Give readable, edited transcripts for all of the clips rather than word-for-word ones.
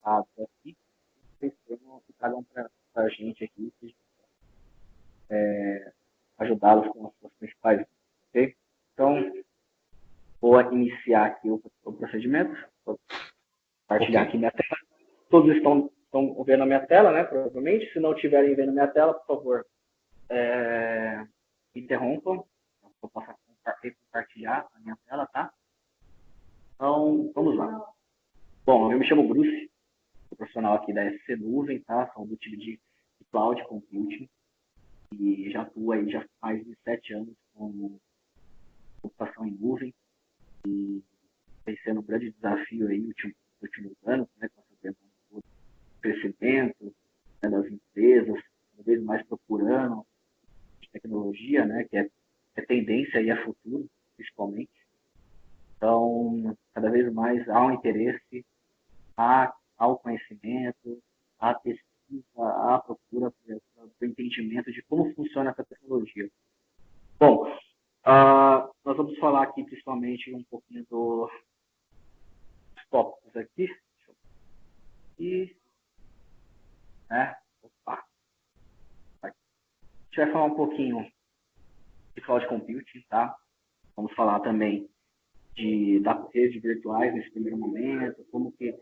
dados aqui, vocês tenham e tragam para a gente aqui, ajudá-los com as suas principais dúvidas, ok? Então, vou iniciar aqui o procedimento, vou Ok. compartilhar aqui minha tela. Todos estão vendo a minha tela, né? Provavelmente. Se não estiverem vendo a minha tela, por favor, interrompam. Vou passar a compartilhar a minha tela, tá? Então, vamos lá. Bom, eu me chamo Bruce, sou profissional aqui da SC Nuvem, tá? Sou do time de Cloud Computing e já atuo aí já faz 7 anos com computação em nuvem e vem sendo um grande desafio aí nos últimos anos, né? Com o crescimento, né, das empresas, cada vez mais procurando tecnologia, né? Que é tendência e é futuro, principalmente. Então, cada vez mais há um interesse, há o conhecimento, há pesquisa, há procura por entendimento de como funciona essa tecnologia. Bom, nós vamos falar aqui principalmente um pouquinho dos tópicos aqui. E, né, opa, a gente vai falar um pouquinho de cloud computing, tá? Vamos falar também da redes virtuais nesse primeiro momento, como que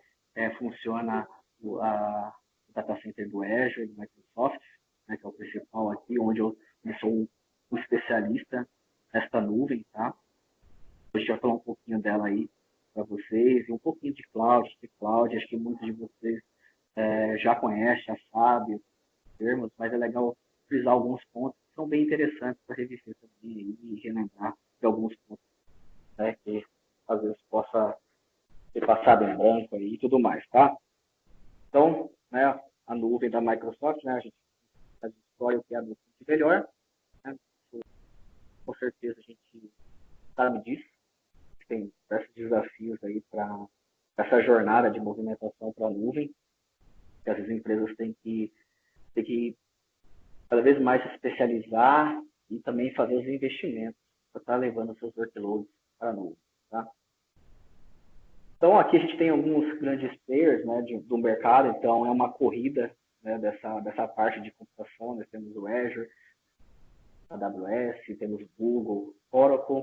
funciona o data center do Azure, do Microsoft, né, que é o principal aqui, onde eu sou um especialista nesta nuvem, tá? A gente vai falar um pouquinho dela aí para vocês, e um pouquinho de cloud, acho que muitos de vocês já conhecem, já sabem os termos, mas é legal frisar alguns pontos que são bem interessantes para reviver também e relembrar de alguns pontos, né, que às vezes possa ter passado em branco aí e tudo mais, tá? Então, né, a nuvem da Microsoft, né, a gente escolhe o que é a nuvem melhor, né, com certeza a gente sabe disso, tem diversos desafios aí para essa jornada de movimentação para a nuvem, que as empresas têm que cada vez mais se especializar e também fazer os investimentos para estar levando seus workloads para a nuvem, tá? Então, aqui a gente tem alguns grandes players, né, do mercado, então é uma corrida, né, dessa parte de computação. Nós temos o Azure, a AWS, temos Google, Oracle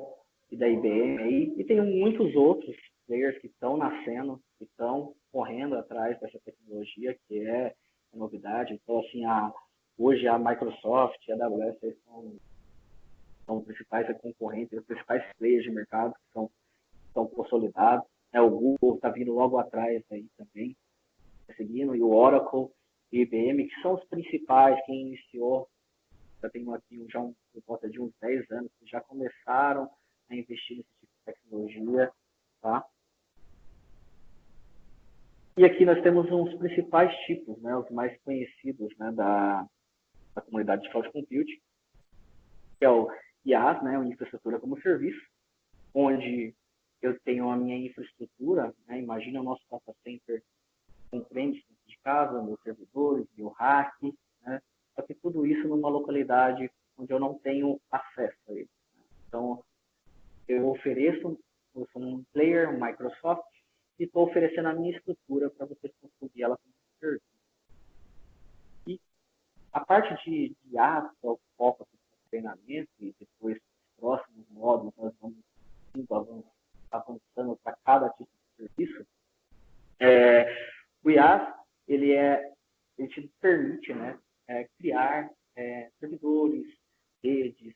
e da IBM aí, e tem muitos outros players que estão nascendo, que estão correndo atrás dessa tecnologia, que é a novidade. Então, assim, hoje a Microsoft e a AWS são os principais concorrentes, os principais players de mercado que são consolidados. O Google está vindo logo atrás aí também, seguindo, e o Oracle e o IBM, que são os principais, quem iniciou, já tem aqui por volta de uns 10 anos, que já começaram a investir nesse tipo de tecnologia, tá? E aqui nós temos uns principais tipos, né, os mais conhecidos, né, da comunidade de cloud computing, que é o IaaS, né, o Infraestrutura como Serviço, onde eu tenho a minha infraestrutura, né, imagina o nosso data center com clientes de casa, meus servidores, meu rack, né, só que tudo isso numa localidade onde eu não tenho acesso a ele. Então, eu ofereço, eu sou um player, um Microsoft, e estou oferecendo a minha estrutura para vocês construir ela como serviço. E a parte de IaaS, que é o foco do treinamento, e depois os próximos módulos, nós vamos avançando para cada tipo de serviço. O IaaS, ele te permite, né, criar servidores, redes,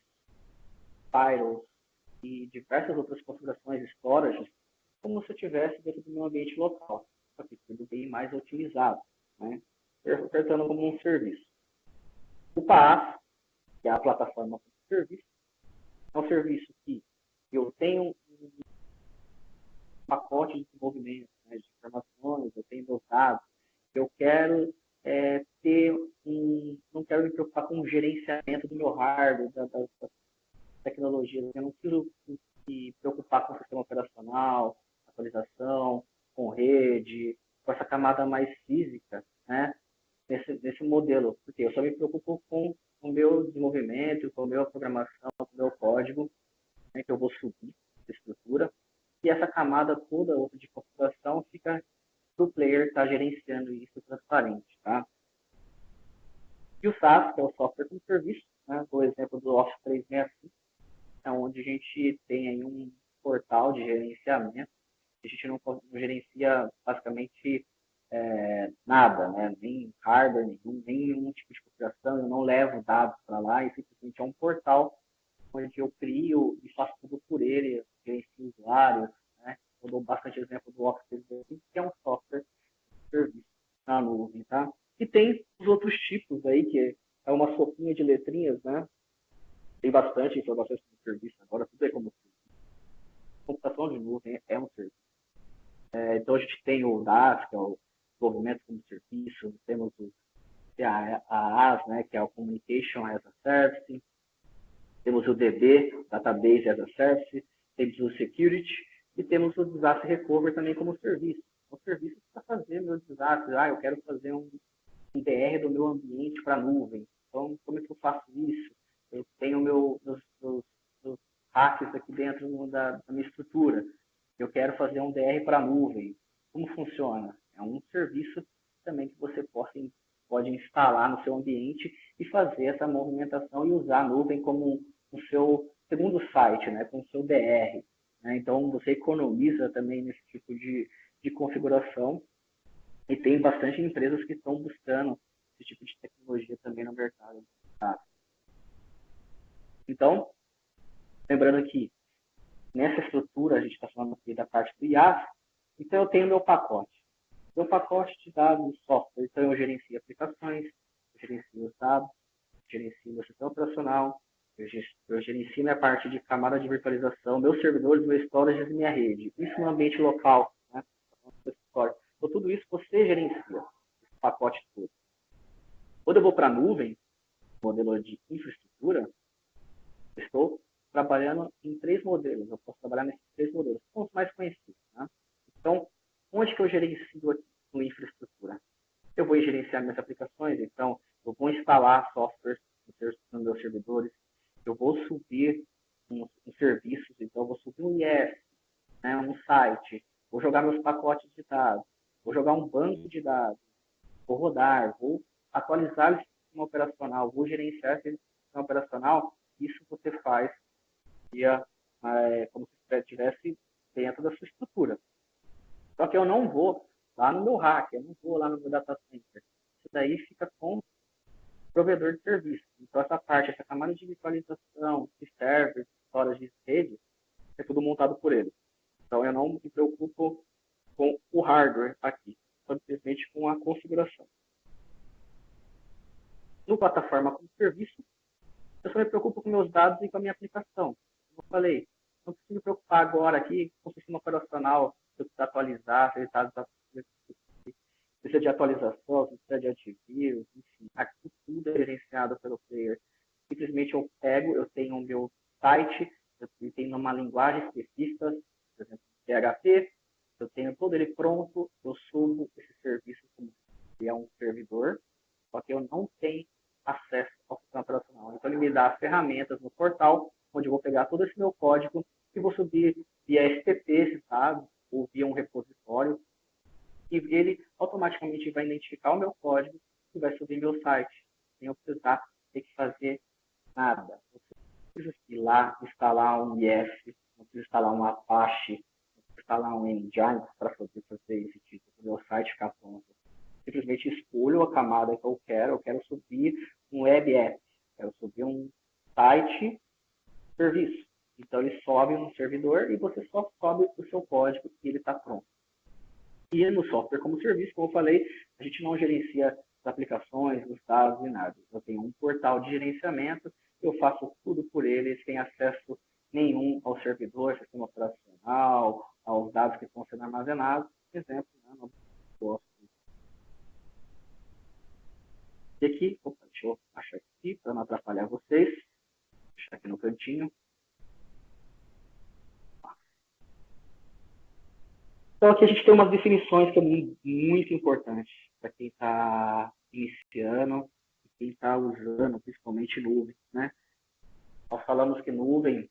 firewalls e diversas outras configurações, storage, como se eu estivesse dentro do meu ambiente local, só que tudo bem mais otimizado, né, tratando como um serviço. O PaaS, que é a plataforma como serviço, é um serviço que eu tenho um pacote de desenvolvimento, né, de informações, eu tenho meus dados, eu quero não quero me preocupar com o gerenciamento do meu hardware, das tecnologias, eu não preciso me preocupar com o sistema operacional, atualização, com rede, com essa camada mais física, né, nesse modelo, porque eu só me preocupo com o meu desenvolvimento, com a minha programação, com o meu código, né, que eu vou subir essa estrutura, e essa camada toda outra de configuração fica o player estar gerenciando isso transparente, tá? E o SaaS, que é o software como serviço, né? O exemplo do Office 365, é onde a gente tem aí um portal de gerenciamento. A gente não gerencia basicamente nada, né? Nem hardware nenhum tipo de configuração, eu não levo dados para lá, e simplesmente é um portal onde eu crio e faço tudo por ele, gerencio usuários, né? Eu dou bastante exemplo do Office 365, que é um software de serviço na nuvem, tá? E tem os outros tipos aí, que é uma sopinha de letrinhas, né? Tem bastante informações sobre serviço agora, tudo é como serviço. Computação de nuvem é um serviço. Então a gente tem o DaaS, que é o desenvolvimento como serviço, temos o AAS, né, que é o Communication as a Service, temos o DB, Database as a Service, temos o Security e temos o Disaster Recovery também como serviço. Um serviço para fazer meu desastre. Eu quero fazer um DR do meu ambiente para a nuvem. Então, como é que eu faço isso? Eu tenho meus hacks aqui dentro da minha estrutura. Eu quero fazer um DR para a nuvem. Como funciona? É um serviço também que você pode instalar no seu ambiente e fazer essa movimentação e usar a nuvem como o seu segundo site, né, com o seu DR. Né? Então, você economiza também nesse tipo de configuração e tem bastante empresas que estão buscando esse tipo de tecnologia também no mercado. Tá? Então, lembrando que nessa estrutura, a gente está falando aqui da parte do IaaS, então eu tenho meu pacote. Meu pacote de dados de software, então eu gerencio aplicações, eu gerencio os dados, eu gerencio meu sistema operacional, eu gerencio minha parte de camada de virtualização, meus servidores, meu storage e minha rede. Isso no ambiente local, né? Então, tudo isso você gerencia, esse pacote todo. Quando eu vou para a nuvem, modelo de infraestrutura, eu estou trabalhando em 3 modelos. Eu posso trabalhar nesses 3 modelos, são os mais conhecidos. Né? Então, onde que eu gerencio aqui no infraestrutura? Eu vou gerenciar minhas aplicações, então eu vou instalar softwares nos meus servidores, eu vou subir uns serviços, então eu vou subir um IS, né, um site, vou jogar meus pacotes de dados, vou jogar um banco de dados, vou rodar, vou atualizar o sistema operacional, vou gerenciar esse sistema operacional. Isso você faz via, como se estivesse dentro da sua estrutura. Só que eu não vou lá no meu hack, eu não vou lá no meu data center. Isso daí fica com o provedor de serviço. Então, essa parte, essa camada de virtualização, de servers, histórias de rede, é tudo montado por ele. Então, eu não me preocupo com o hardware aqui, simplesmente com a configuração. No plataforma como serviço, eu só me preocupo com meus dados e com a minha aplicação. Como eu falei, não preciso me preocupar agora aqui com o sistema operacional, se eu precisar atualizar, se ele está precisa de atualização, se precisa de antivírus, enfim. Aqui tudo é gerenciado pelo player. Simplesmente eu pego, eu tenho o meu site, eu tenho uma linguagem específica, por exemplo, PHP, eu tenho todo ele pronto, eu subo esse serviço como se é um servidor, só que eu não tenho acesso ao sistema operacional. Então, ele me dá as ferramentas no portal, onde eu vou pegar todo esse meu código e vou subir via FTP, sabe? Ou via um repositório, e ele automaticamente vai identificar o meu código e vai subir meu site, sem eu precisar ter que fazer nada. Não precisa ir lá, instalar um IF, não precisa instalar um Apache, não precisa instalar um Engine para poder fazer esse tipo, para o meu site ficar pronto. Simplesmente escolho a camada que eu quero subir um web app, quero subir um site serviço. Então ele sobe no servidor e você só sobe o seu código e ele está pronto. E no software como serviço, como eu falei, a gente não gerencia as aplicações, os dados e nada. Eu tenho um portal de gerenciamento, eu faço tudo por ele, sem acesso nenhum ao servidor, sistema operacional, aos dados que estão sendo armazenados. Por exemplo, né, no posto. E aqui, deixa eu achar aqui para não atrapalhar vocês. Vou deixar aqui no cantinho. Então, aqui a gente tem umas definições que é muito importante para quem está iniciando e quem está usando, principalmente nuvem. Né? Nós falamos que nuvem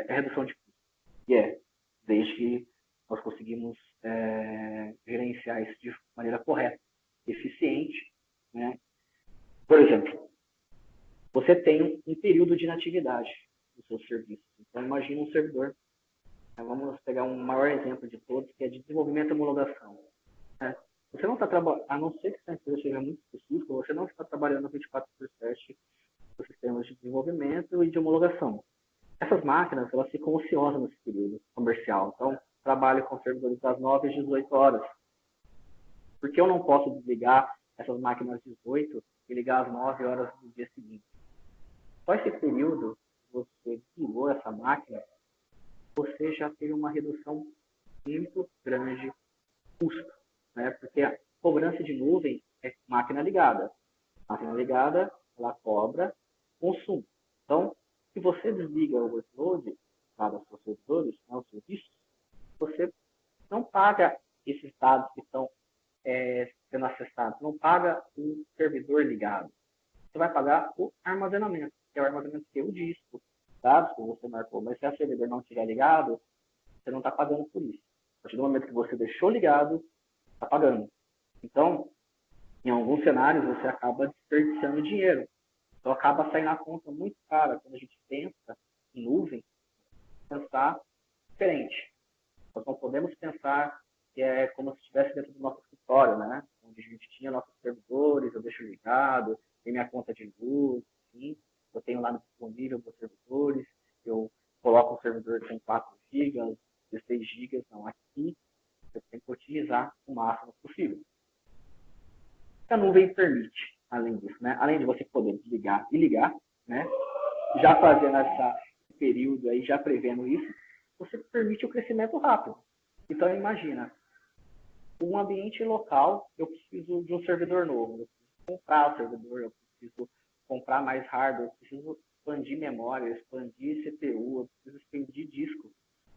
redução de custo. E desde que nós conseguimos período de inatividade do seu serviço. Então, imagine um servidor. Vamos pegar um maior exemplo de todos, que é de desenvolvimento e homologação. Você não está trabalhando, a não ser que essa empresa seja muito específica, você não está trabalhando 24/7 nos sistemas de desenvolvimento e de homologação. Essas máquinas, elas ficam ociosas nesse período comercial. Então, trabalho com servidores das 9 às 18 horas. Por que eu não posso desligar essas máquinas às 18 e ligar às 9 horas do dia seguinte? Só esse período que você desligou essa máquina, você já teve uma redução muito grande de custo, né? Porque a cobrança de nuvem é máquina ligada. Máquina ligada, ela cobra consumo. Então, se você desliga o workload para os seus servidores, os serviços, você não paga esses dados que estão sendo acessados, não paga o servidor ligado. Você vai pagar o armazenamento, que é o armazenamento que é o disco, dados que você marcou. Mas se o servidor não estiver ligado, você não está pagando por isso. A partir do momento que você deixou ligado, está pagando. Então, em alguns cenários, você acaba desperdiçando dinheiro. Então, acaba saindo a conta muito cara quando a gente pensa em nuvem, pensar diferente. Nós não podemos pensar que é como se estivesse dentro do nosso escritório, né? Onde a gente tinha nossos servidores, eu deixo ligado, tem minha conta de luz, enfim, eu tenho lá disponível meus servidores, eu coloco um servidor com 4 GB, 16 GB, não, aqui eu tenho que otimizar o máximo possível. A nuvem permite, além disso, né? Além de você poder desligar e ligar, né? Já fazendo esse período aí, já prevendo isso, você permite o crescimento rápido. Então, imagina, um ambiente local, eu preciso de um servidor novo, eu preciso comprar o servidor, eu preciso comprar mais hardware, eu preciso expandir memória, expandir CPU, eu preciso expandir disco.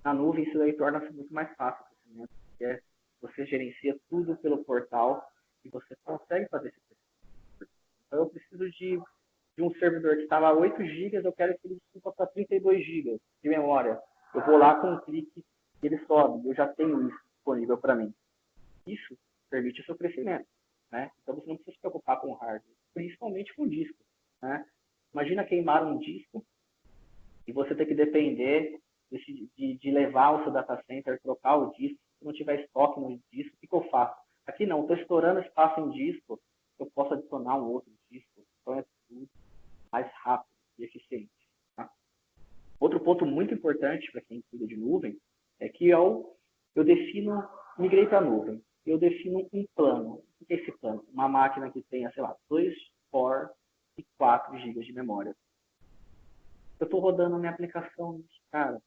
Na nuvem, isso aí torna-se muito mais fácil o crescimento, porque você gerencia tudo pelo portal e você consegue fazer esse crescimento. Então, eu preciso de um servidor que estava a 8 GB, eu quero que ele suba para 32 GB de memória. Eu vou lá com um clique e ele sobe. Eu já tenho isso disponível para mim. Isso permite o seu crescimento, né? Então você não precisa se preocupar com o hardware, principalmente com o disco, né? Imagina queimar um disco e você ter que depender de levar o seu data center, trocar o disco. Se não tiver estoque no disco, o que eu faço? Aqui não, estou estourando espaço em disco, eu posso adicionar um outro disco. Então é tudo mais rápido e eficiente. Tá? Outro ponto muito importante para quem cuida de nuvem é que eu defino, migrei para a nuvem, eu defino um plano. O que é esse plano? Uma máquina que tenha, sei lá, 2 core e 4 GB de memória. Eu estou rodando a minha aplicação, cara,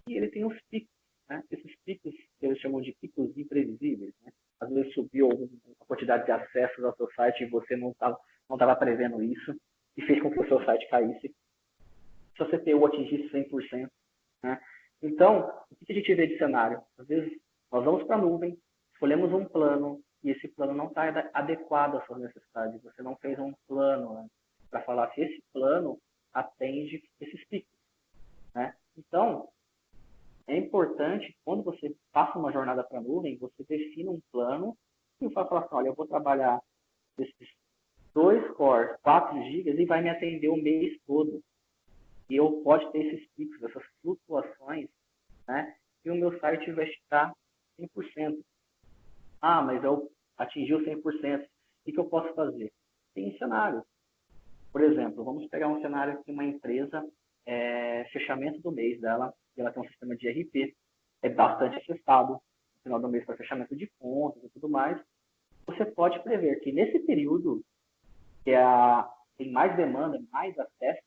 e ele tem uns picos, né? Esses picos eles chamam de picos imprevisíveis, né? Às vezes subiu a quantidade de acessos ao seu site e você não estava prevendo isso e fez com que o seu site caísse. Se o CPU atingisse 100%, né? Então, o que a gente vê de cenário? Às vezes, nós vamos para a nuvem, escolhemos um plano e esse plano não está adequado às suas necessidades. Você não fez um plano, né, para falar se esse plano atende esses picos, né? Então, é importante, quando você passa uma jornada para a nuvem, você defina um plano e vai falar assim, olha, eu vou trabalhar esses 2 cores, 4 gigas e vai me atender o mês todo. E eu pode ter esses picos, essas flutuações, né? E o meu site vai estar 100%. Ah, mas eu atingi o 100%. O que eu posso fazer? Tem cenários. Por exemplo, vamos pegar um cenário que uma empresa, fechamento do mês dela, e ela tem um sistema de ERP, é bastante acessado, no final do mês para fechamento de contas e tudo mais. Você pode prever que nesse período, que tem mais demanda, mais acesso,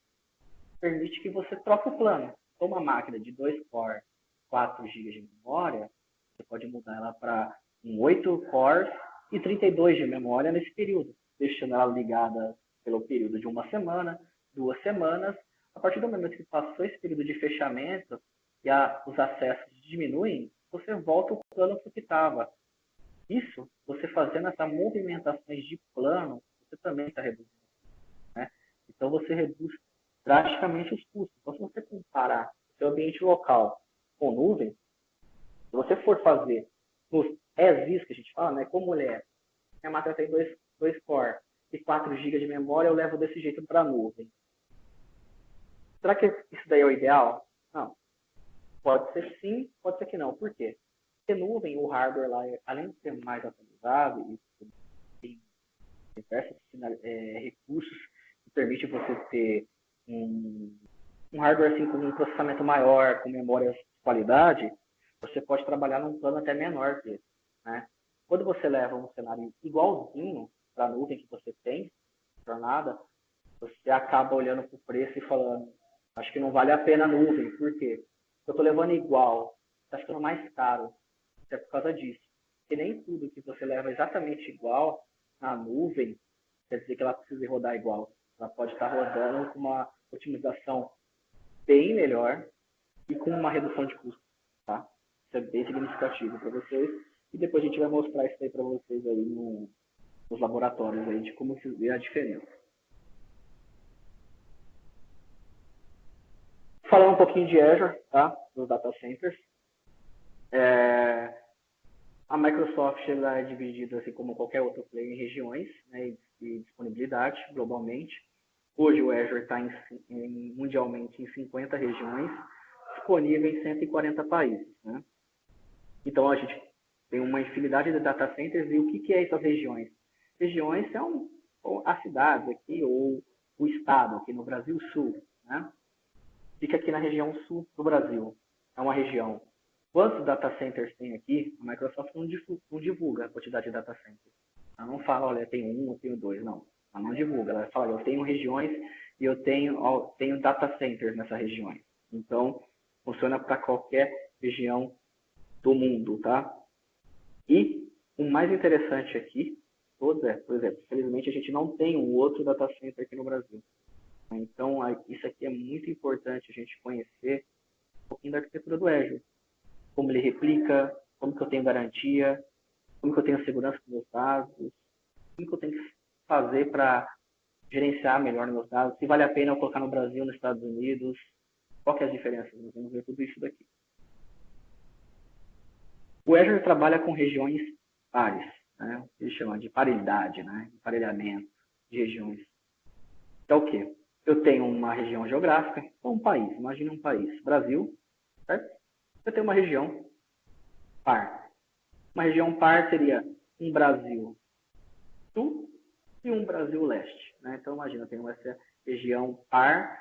permite que você troque o plano. Então, uma máquina de 2 core, 4 GB de memória, você pode mudar ela para um 8 cores e 32 de memória nesse período, deixando ela ligada pelo período de uma semana, 2 semanas. A partir do momento que passou esse período de fechamento e os acessos diminuem, você volta o plano para o que estava. Isso, você fazendo essas movimentações de plano, você também está reduzindo, né? Então, você reduz drasticamente os custos. Então, se você comparar o seu ambiente local com nuvem, se você for fazer nos as-is que a gente fala, né, como ele é, minha máquina tem 2 core e 4 GB de memória, eu levo desse jeito para a nuvem. Será que isso daí é o ideal? Não. Pode ser sim, pode ser que não. Por quê? Porque nuvem, o hardware lá, além de ser mais atualizado e tem diversos recursos que permitem você ter um, um hardware assim, com um processamento maior, com memórias de qualidade, você pode trabalhar num plano até menor que esse, né? Quando você leva um cenário igualzinho para a nuvem que você tem, jornada, você acaba olhando para o preço e falando, acho que não vale a pena a nuvem. Por quê? Eu estou levando igual, está ficando mais caro. É por causa disso. Porque nem tudo que você leva exatamente igual na nuvem quer dizer que ela precisa rodar igual. Ela pode estar rodando com uma otimização bem melhor e com uma redução de custo. Tá? Isso é bem significativo para vocês. E depois a gente vai mostrar isso aí para vocês aí nos laboratórios aí de como se vê a diferença. Falando um pouquinho de Azure, tá? Dos data centers. A Microsoft ela é dividida, assim como qualquer outro player, em regiões, né, e disponibilidade globalmente. Hoje o Azure está mundialmente em 50 regiões, disponível em 140 países. Né? Então a gente tem uma infinidade de data centers e o que é essas regiões? Regiões são a cidade aqui ou o estado aqui no Brasil Sul. Né? Fica aqui na região sul do Brasil. É uma região. Quantos data centers tem aqui? A Microsoft não divulga a quantidade de data centers. Ela não fala, olha, eu tenho um, eu tenho dois. Não. Ela não divulga. Ela fala, eu tenho regiões e eu tenho data centers nessas regiões. Então, funciona para qualquer região do mundo, tá? E o mais interessante aqui, por exemplo, felizmente a gente não tem um outro data center aqui no Brasil. Então, isso aqui é muito importante a gente conhecer um pouquinho da arquitetura do Azure. Como ele replica, como que eu tenho garantia, como que eu tenho segurança dos meus dados, como que eu tenho que fazer para gerenciar melhor meus dados, se vale a pena eu colocar no Brasil, nos Estados Unidos, qual que é as diferenças? Nós vamos ver tudo isso daqui. O Azure trabalha com regiões pares, né? Eles chamam de paridade, né? Emparelhamento de regiões. É o quê? Eu tenho uma região geográfica, um país, imagine um país, Brasil, certo? Eu tenho uma região par. Uma região par seria um Brasil sul e um Brasil leste. Né? Então, imagina, eu tenho essa região par.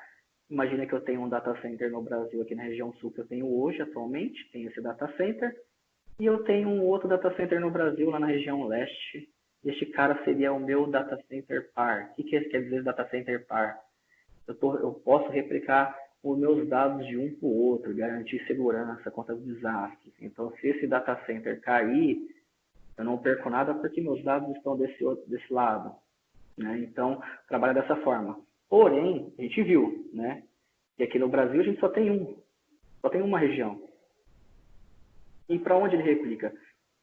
Imagina que eu tenho um data center no Brasil, aqui na região sul, que eu tenho hoje, atualmente, tenho esse data center. E eu tenho um outro data center no Brasil, lá na região leste. Este cara seria o meu data center par. O que quer dizer data center par? Eu posso replicar os meus dados de um para o outro, garantir segurança contra os desastres. Então, se esse data center cair, eu não perco nada porque meus dados estão desse lado. Né? Então, trabalha dessa forma. Porém, a gente viu, né, que aqui no Brasil a gente só tem uma região. E para onde ele replica?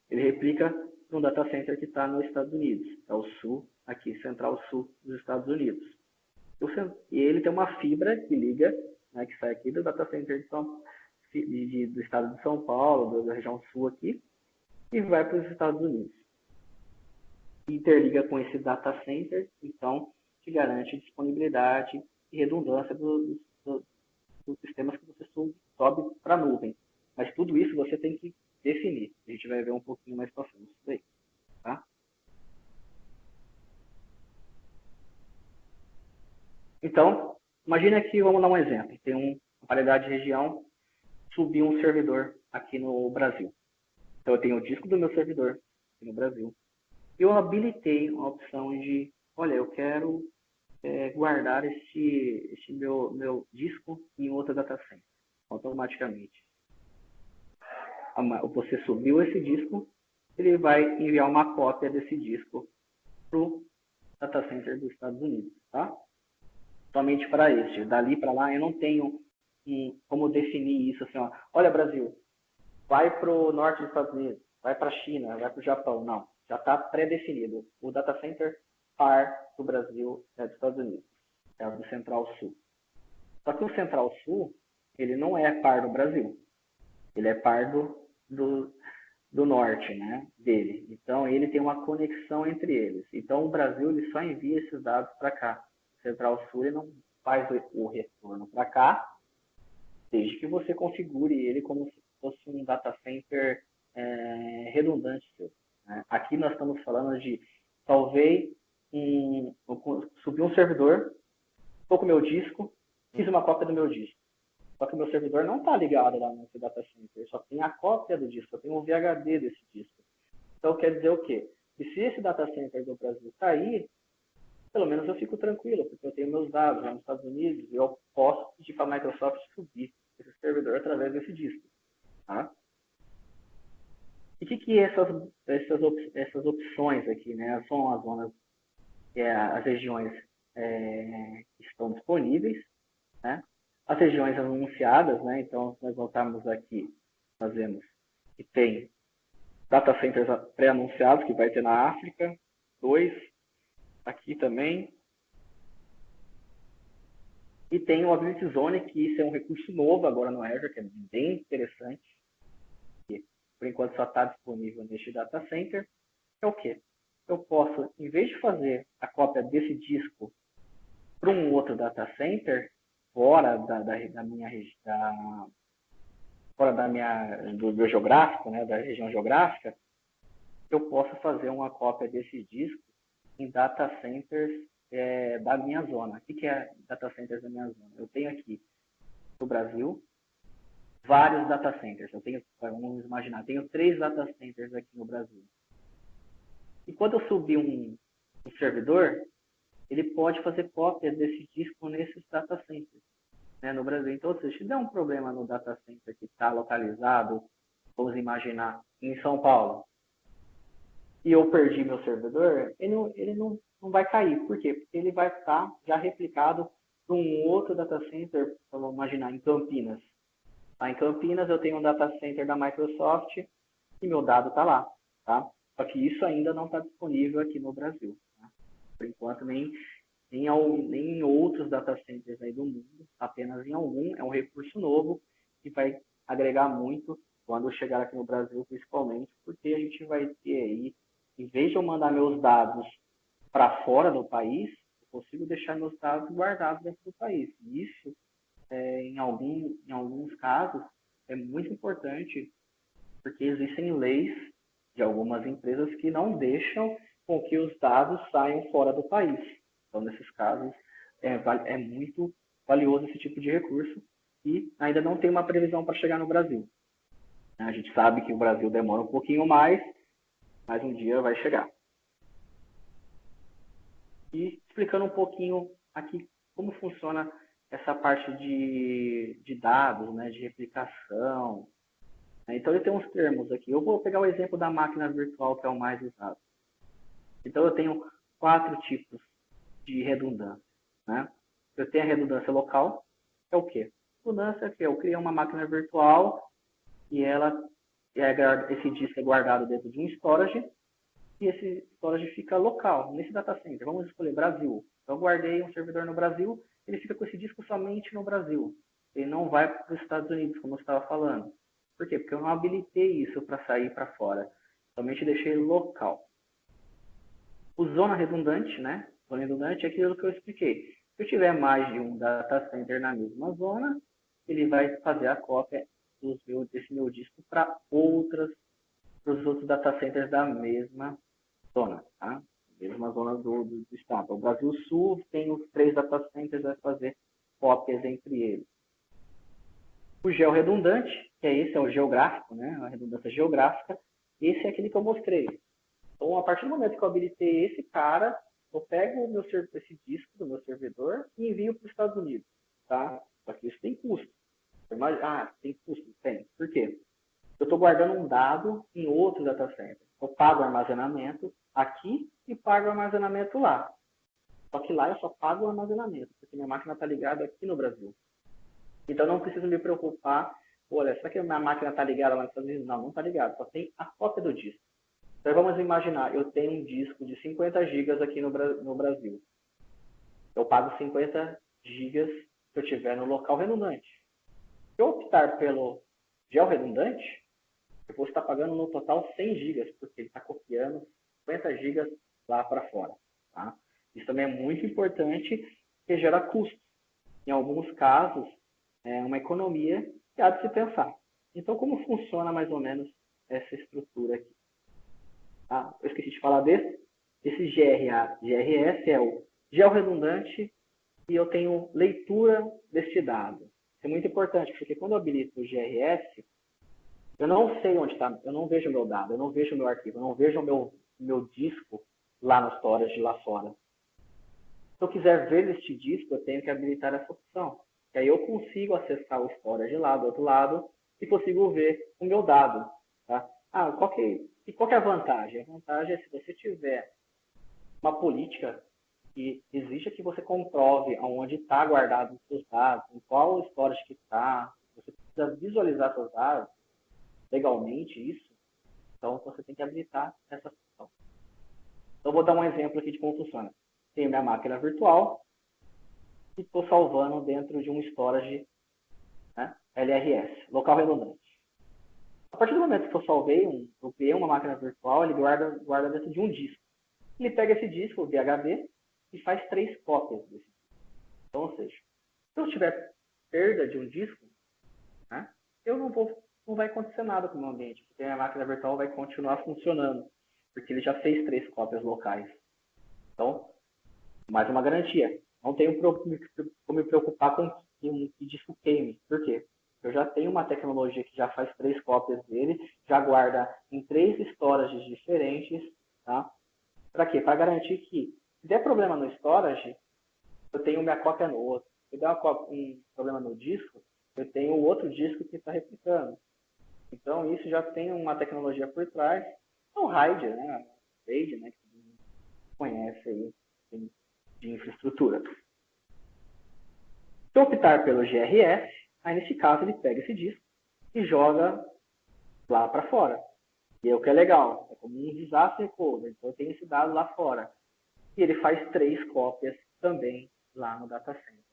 Ele replica no data center que está nos Estados Unidos, é o sul, aqui, central sul dos Estados Unidos. E ele tem uma fibra que liga, né, que sai aqui do data center do estado de São Paulo, da região sul aqui, e vai para os Estados Unidos. Interliga com esse data center, então te garante disponibilidade e redundância dos sistemas que você sobe para a nuvem. Mas tudo isso você tem que definir. A gente vai ver um pouquinho mais para frente isso aí, tá? Então, imagine que, vamos dar um exemplo, tem uma paridade de região, subir um servidor aqui no Brasil. Então, eu tenho o disco do meu servidor aqui no Brasil. Eu habilitei uma opção de, olha, eu quero guardar este meu disco em outra data center, automaticamente. Você subiu esse disco, ele vai enviar uma cópia desse disco para o data center dos Estados Unidos, tá? Somente para este. Dali para lá eu não tenho como definir isso assim, ó. Olha, Brasil, vai para o norte dos Estados Unidos, vai para a China, vai para o Japão. Não, já está pré-definido. O data center par do Brasil é dos Estados Unidos, é o do Central Sul. Só que o Central Sul, ele não é par do Brasil, ele é par do norte, né, dele. Então, ele tem uma conexão entre eles. Então, o Brasil ele só envia esses dados para cá. O Central Sul ele não faz o retorno para cá, desde que você configure ele como se fosse um data center redundante seu, né? Aqui nós estamos falando de talvez subir um servidor, estou com o meu disco, fiz uma cópia do meu disco. Só que o meu servidor não está ligado lá nesse data center, só tem a cópia do disco, só tem o VHD desse disco. Então quer dizer o quê? Que se esse data center do Brasil cair, pelo menos eu fico tranquilo, porque eu tenho meus dados lá nos Estados Unidos e eu posso pedir para a Microsoft subir esse servidor através desse disco. Tá? E o que essas opções aqui, né? São as zonas, as regiões que estão disponíveis, né? As regiões anunciadas, né? Então, se nós voltarmos aqui, nós vemos que tem data centers pré-anunciados, que vai ter na África, 2, aqui também. E tem o Ability Zone, que isso é um recurso novo agora no Azure, que é bem interessante. Que, por enquanto só está disponível neste data center. É o quê? Eu posso, em vez de fazer a cópia desse disco para um outro data center, fora do meu geográfico, né, da região geográfica, eu posso fazer uma cópia desse disco em data centers da minha zona. O que é data centers da minha zona? Eu tenho aqui no Brasil vários data centers. Vamos imaginar, tenho 3 data centers aqui no Brasil. E quando eu subir um servidor, ele pode fazer cópia desse disco nesses data centers, né, no Brasil. Então, se der um problema no data center que está localizado, vamos imaginar, em São Paulo, e eu perdi meu servidor, ele não vai cair. Por quê? Porque ele vai estar já replicado para um outro data center, vamos imaginar, em Campinas. Em Campinas eu tenho um data center da Microsoft e meu dado está lá. Tá? Só que isso ainda não está disponível aqui no Brasil. Tá? Por enquanto, nem em outros data centers aí do mundo, apenas em algum. É um recurso novo que vai agregar muito quando chegar aqui no Brasil, principalmente, porque a gente vai ter aí, em vez de eu mandar meus dados para fora do país, eu consigo deixar meus dados guardados dentro do país. E isso, em alguns casos, é muito importante, porque existem leis de algumas empresas que não deixam com que os dados saiam fora do país. Então, nesses casos, é muito valioso esse tipo de recurso e ainda não tem uma previsão para chegar no Brasil. A gente sabe que o Brasil demora um pouquinho mais, mas um dia vai chegar. E explicando um pouquinho aqui como funciona essa parte de dados, né, de replicação. Então, eu tenho uns termos aqui. Eu vou pegar o exemplo da máquina virtual, que é o mais usado. Então, eu tenho 4 tipos de redundância. Né? Eu tenho a redundância local, que é o quê? Redundância é que eu criei uma máquina virtual e esse disco é guardado dentro de um storage e esse storage fica local, nesse data center. Vamos escolher Brasil. Então, eu guardei um servidor no Brasil, ele fica com esse disco somente no Brasil. Ele não vai para os Estados Unidos, como eu estava falando. Por quê? Porque eu não habilitei isso para sair para fora. Somente deixei local. O zona redundante, né? Zona redundante é aquilo que eu expliquei. Se eu tiver mais de um data center na mesma zona, ele vai fazer a cópia desse meu disco para os outros data centers da mesma zona, tá? Mesma zona do estado. O Brasil Sul tem os 3 data centers, vai fazer cópias entre eles. O georredundante, que é o geográfico, né? A redundância geográfica, esse é aquele que eu mostrei. Então, a partir do momento que eu habilitei esse cara, eu pego esse disco do meu servidor e envio para os Estados Unidos, tá? Só que isso tem custo. Tem custo? Tem. Por quê? Eu estou guardando um dado em outro data center. Eu pago o armazenamento aqui e pago o armazenamento lá. Só que lá eu só pago o armazenamento, porque minha máquina está ligada aqui no Brasil. Então, não preciso me preocupar. Olha, será que a minha máquina está ligada lá nos Estados Unidos? Não, não está ligada. Só tem a cópia do disco. Então, vamos imaginar, eu tenho um disco de 50 GB aqui no Brasil. Eu pago 50 GB se eu tiver no local redundante. Se eu optar pelo georredundante, eu vou estar pagando no total 100 GB, porque ele está copiando 50 GB lá para fora. Tá? Isso também é muito importante, porque gera custo. em alguns casos, é uma economia que há de se pensar. Então, como funciona mais ou menos essa estrutura aqui? Ah, eu esqueci de falar desse. Esse GRS é o georredundante e eu tenho leitura deste dado. Isso é muito importante, porque quando eu habilito o GRS, eu não sei onde está, eu não vejo o meu dado, eu não vejo o meu arquivo, eu não vejo o meu disco lá no storage, lá fora. Se eu quiser ver este disco, eu tenho que habilitar essa opção. E aí eu consigo acessar o storage lá do outro lado e consigo ver o meu dado. Tá? Ah, qual que é a vantagem? A vantagem é se você tiver uma política que exija que você comprove aonde está guardado os seus dados, em qual storage que está, você precisa visualizar seus dados legalmente isso, então você tem que habilitar essa função. Então, vou dar um exemplo aqui de como funciona. Tenho minha máquina virtual e estou salvando dentro de um storage, né, LRS, local redundante. A partir do momento que eu salvei, eu criei uma máquina virtual, ele guarda dentro de um disco. Ele pega esse disco, o VHD, e faz 3 cópias desse disco. Então, ou seja, se eu tiver perda de um disco, né, não vai acontecer nada com o meu ambiente, porque a máquina virtual vai continuar funcionando, porque ele já fez 3 cópias locais. Então, mais uma garantia. Não tenho como me preocupar com que disco queime. Por quê? Eu já tenho uma tecnologia que já faz 3 cópias dele, já guarda em 3 storages diferentes, tá? Para quê? Para garantir que, se der problema no storage, eu tenho minha cópia no outro. Se der um problema no disco, eu tenho o outro disco que está replicando. Então, isso já tem uma tecnologia por trás. É o RAID, né? RAID, né? Que todo mundo conhece aí de infraestrutura. Se eu optar pelo GRS, aí nesse caso ele pega esse disco e joga lá para fora. E é o que é legal, é como um disaster recovery. Então eu tenho esse dado lá fora. E ele faz 3 cópias também lá no data center.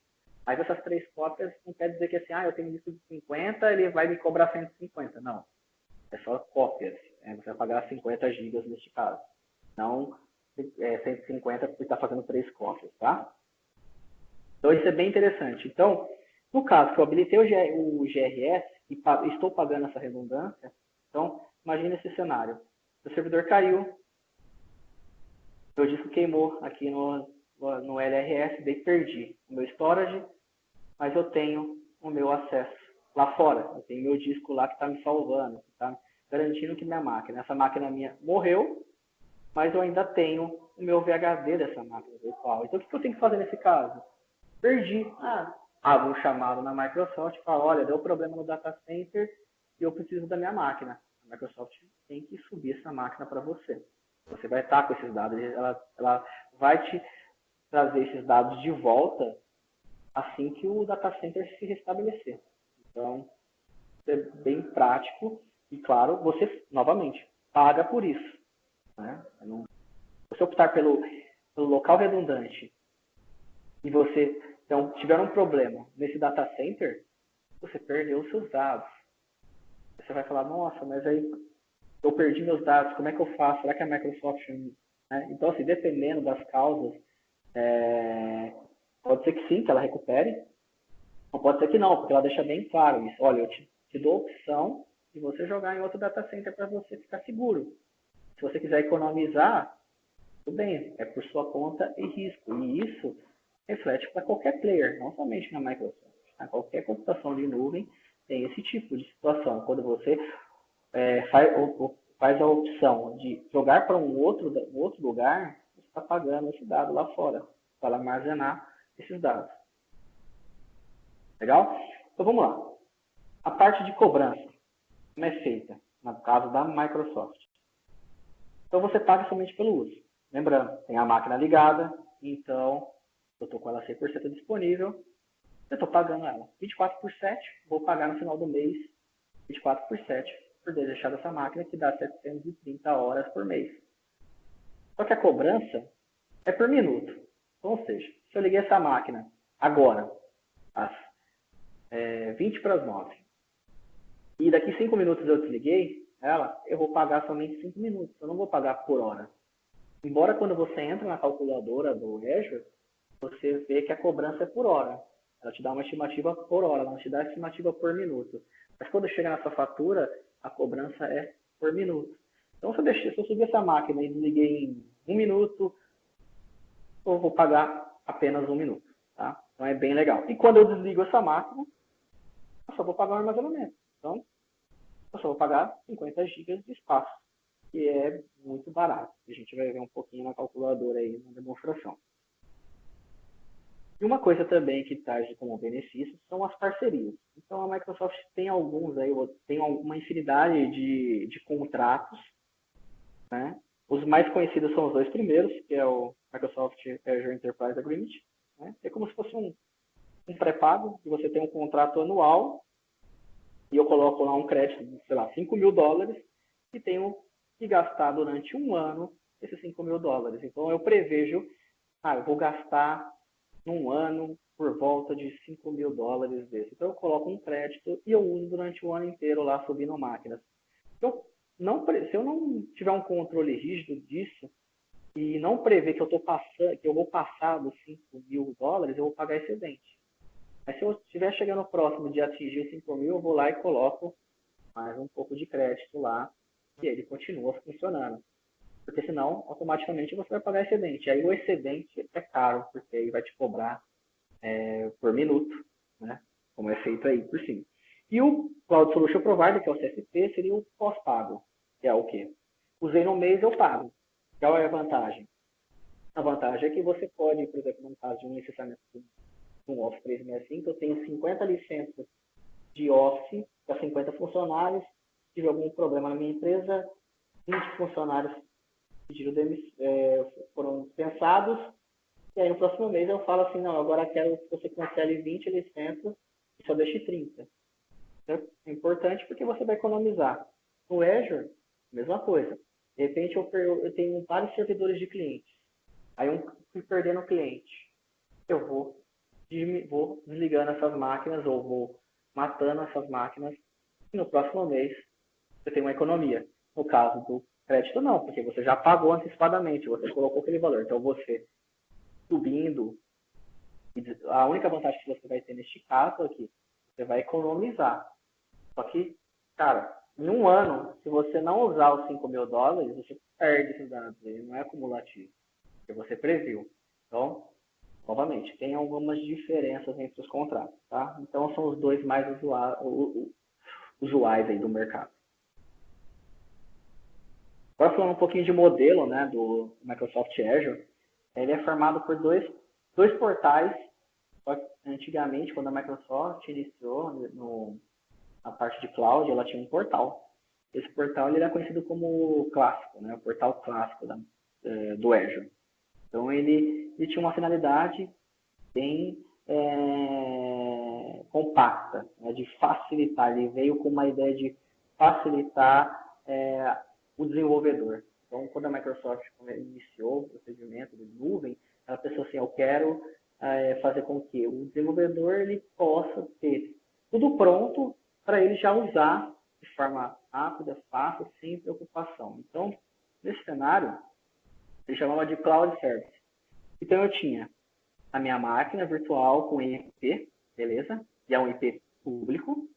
Mas essas 3 cópias não quer dizer que assim, eu tenho um disco de 50, ele vai me cobrar 150. Não. É só cópias. Você vai pagar 50 gigas neste caso. Não 150 porque está fazendo 3 cópias, tá? Então isso é bem interessante. Então, no caso que eu habilitei o GRS e estou pagando essa redundância, então imagine esse cenário. O servidor caiu, meu disco queimou aqui no LRS, daí perdi o meu storage, mas eu tenho o meu acesso lá fora. Eu tenho meu disco lá que está me salvando, que está garantindo que minha máquina, essa máquina minha morreu, mas eu ainda tenho o meu VHD dessa máquina virtual. Então o que eu tenho que fazer nesse caso? Perdi. Hago um chamado na Microsoft e falo, olha, deu problema no data center e eu preciso da minha máquina. A Microsoft tem que subir essa máquina para você. Você vai estar com esses dados, ela vai te trazer esses dados de volta assim que o data center se restabelecer. Então, é bem prático e, claro, você, novamente, paga por isso. Né? Se você optar pelo local redundante e você então, tiver um problema nesse data center, você perdeu os seus dados. Você vai falar, nossa, mas aí eu perdi meus dados, como é que eu faço? Será que a Microsoft... Né? Então, assim, dependendo das causas, pode ser que sim, que ela recupere, ou pode ser que não, porque ela deixa bem claro isso. Olha, eu te dou a opção de você jogar em outro data center para você ficar seguro. Se você quiser economizar, tudo bem, é por sua conta e risco. E isso reflete para qualquer player, não somente na Microsoft. Tá? Qualquer computação de nuvem tem esse tipo de situação. Quando você faz a opção de jogar para um outro lugar, você está pagando esse dado lá fora para armazenar esses dados. Legal? Então vamos lá. A parte de cobrança, como é feita? No caso da Microsoft. Então você paga somente pelo uso. Lembrando, tem a máquina ligada, então eu estou com ela 100% disponível, eu estou pagando ela 24 por 7, vou pagar no final do mês 24 por 7 por ter deixado essa máquina, que dá 730 horas por mês. Só que a cobrança é por minuto. Então, ou seja, se eu liguei essa máquina agora, às 20 para as 9, e daqui 5 minutos eu desliguei ela, eu vou pagar somente 5 minutos, eu não vou pagar por hora. Embora quando você entra na calculadora do Azure, você vê que a cobrança é por hora. Ela te dá uma estimativa por hora, ela não te dá a estimativa por minuto. Mas quando chega na sua fatura, a cobrança é por minuto. Então, se eu subir essa máquina e desliguei em 1 minuto, eu vou pagar apenas 1 minuto. Tá? Então, é bem legal. E quando eu desligo essa máquina, eu só vou pagar o armazenamento. Então, eu só vou pagar 50 GB de espaço, que é muito barato. A gente vai ver um pouquinho na calculadora aí na demonstração. E uma coisa também que traz como benefício são as parcerias. Então, a Microsoft tem alguns aí, tem uma infinidade de contratos, né? Os mais conhecidos são os dois primeiros, que é o Microsoft Azure Enterprise Agreement, né? É como se fosse um pré-pago, que você tem um contrato anual, e eu coloco lá um crédito de, sei lá, $5.000, e tenho que gastar durante um ano esses $5.000. Então, eu prevejo, eu vou gastar num ano por volta de $5.000 desse. Então, eu coloco um crédito e eu uso durante o ano inteiro lá subindo máquinas. Então, se eu não tiver um controle rígido disso e não prever que eu vou passar dos $5.000, eu vou pagar excedente. Mas se eu estiver chegando próximo de atingir 5.000, eu vou lá e coloco mais um pouco de crédito lá e ele continua funcionando. Porque senão, automaticamente, você vai pagar excedente. Aí o excedente é caro, porque aí vai te cobrar por minuto, né? Como é feito aí por cima. E o Cloud Solution Provider, que é o CSP, seria o pós-pago, que é o quê? Usei no mês, eu pago. Qual é a vantagem? A vantagem é que você pode, por exemplo, no caso de um licenciamento de um Office 365, eu tenho 50 licenças de Office para 50 funcionários. Se tiver algum problema na minha empresa, 20 funcionários foram dispensados. E aí no próximo mês eu falo assim, não, agora quero que você cancele 20 licenças e só deixe 30. É importante porque você vai economizar. No Azure, mesma coisa. De repente eu tenho vários servidores de clientes. Aí eu fui perdendo cliente. Eu vou desligando essas máquinas ou vou matando essas máquinas. E no próximo mês você tem uma economia. No caso do crédito, não, porque você já pagou antecipadamente, você colocou aquele valor. Então você subindo, a única vantagem que você vai ter neste caso é que você vai economizar. Só que, cara, em um ano, se você não usar os $5.000, você perde esses dados. Ele não é acumulativo, porque você previu. Então, novamente, tem algumas diferenças entre os contratos, tá? Então, são os dois mais usuais aí do mercado. Agora, falando um pouquinho de modelo, né, do Microsoft Azure, ele é formado por dois portais. Antigamente, quando a Microsoft iniciou na parte de cloud, ela tinha um portal. Esse portal ele era conhecido como clássico, né, o portal clássico do Azure. Então, ele tinha uma finalidade bem compacta, né, de facilitar. Ele veio com uma ideia de facilitar o desenvolvedor. Então, quando a Microsoft iniciou o procedimento de nuvem, ela pensou assim, eu quero fazer com que o desenvolvedor ele possa ter tudo pronto para ele já usar de forma rápida, fácil, sem preocupação. Então, nesse cenário, ele chamava de Cloud Service. Então, eu tinha a minha máquina virtual com IP, beleza? E é um IP público.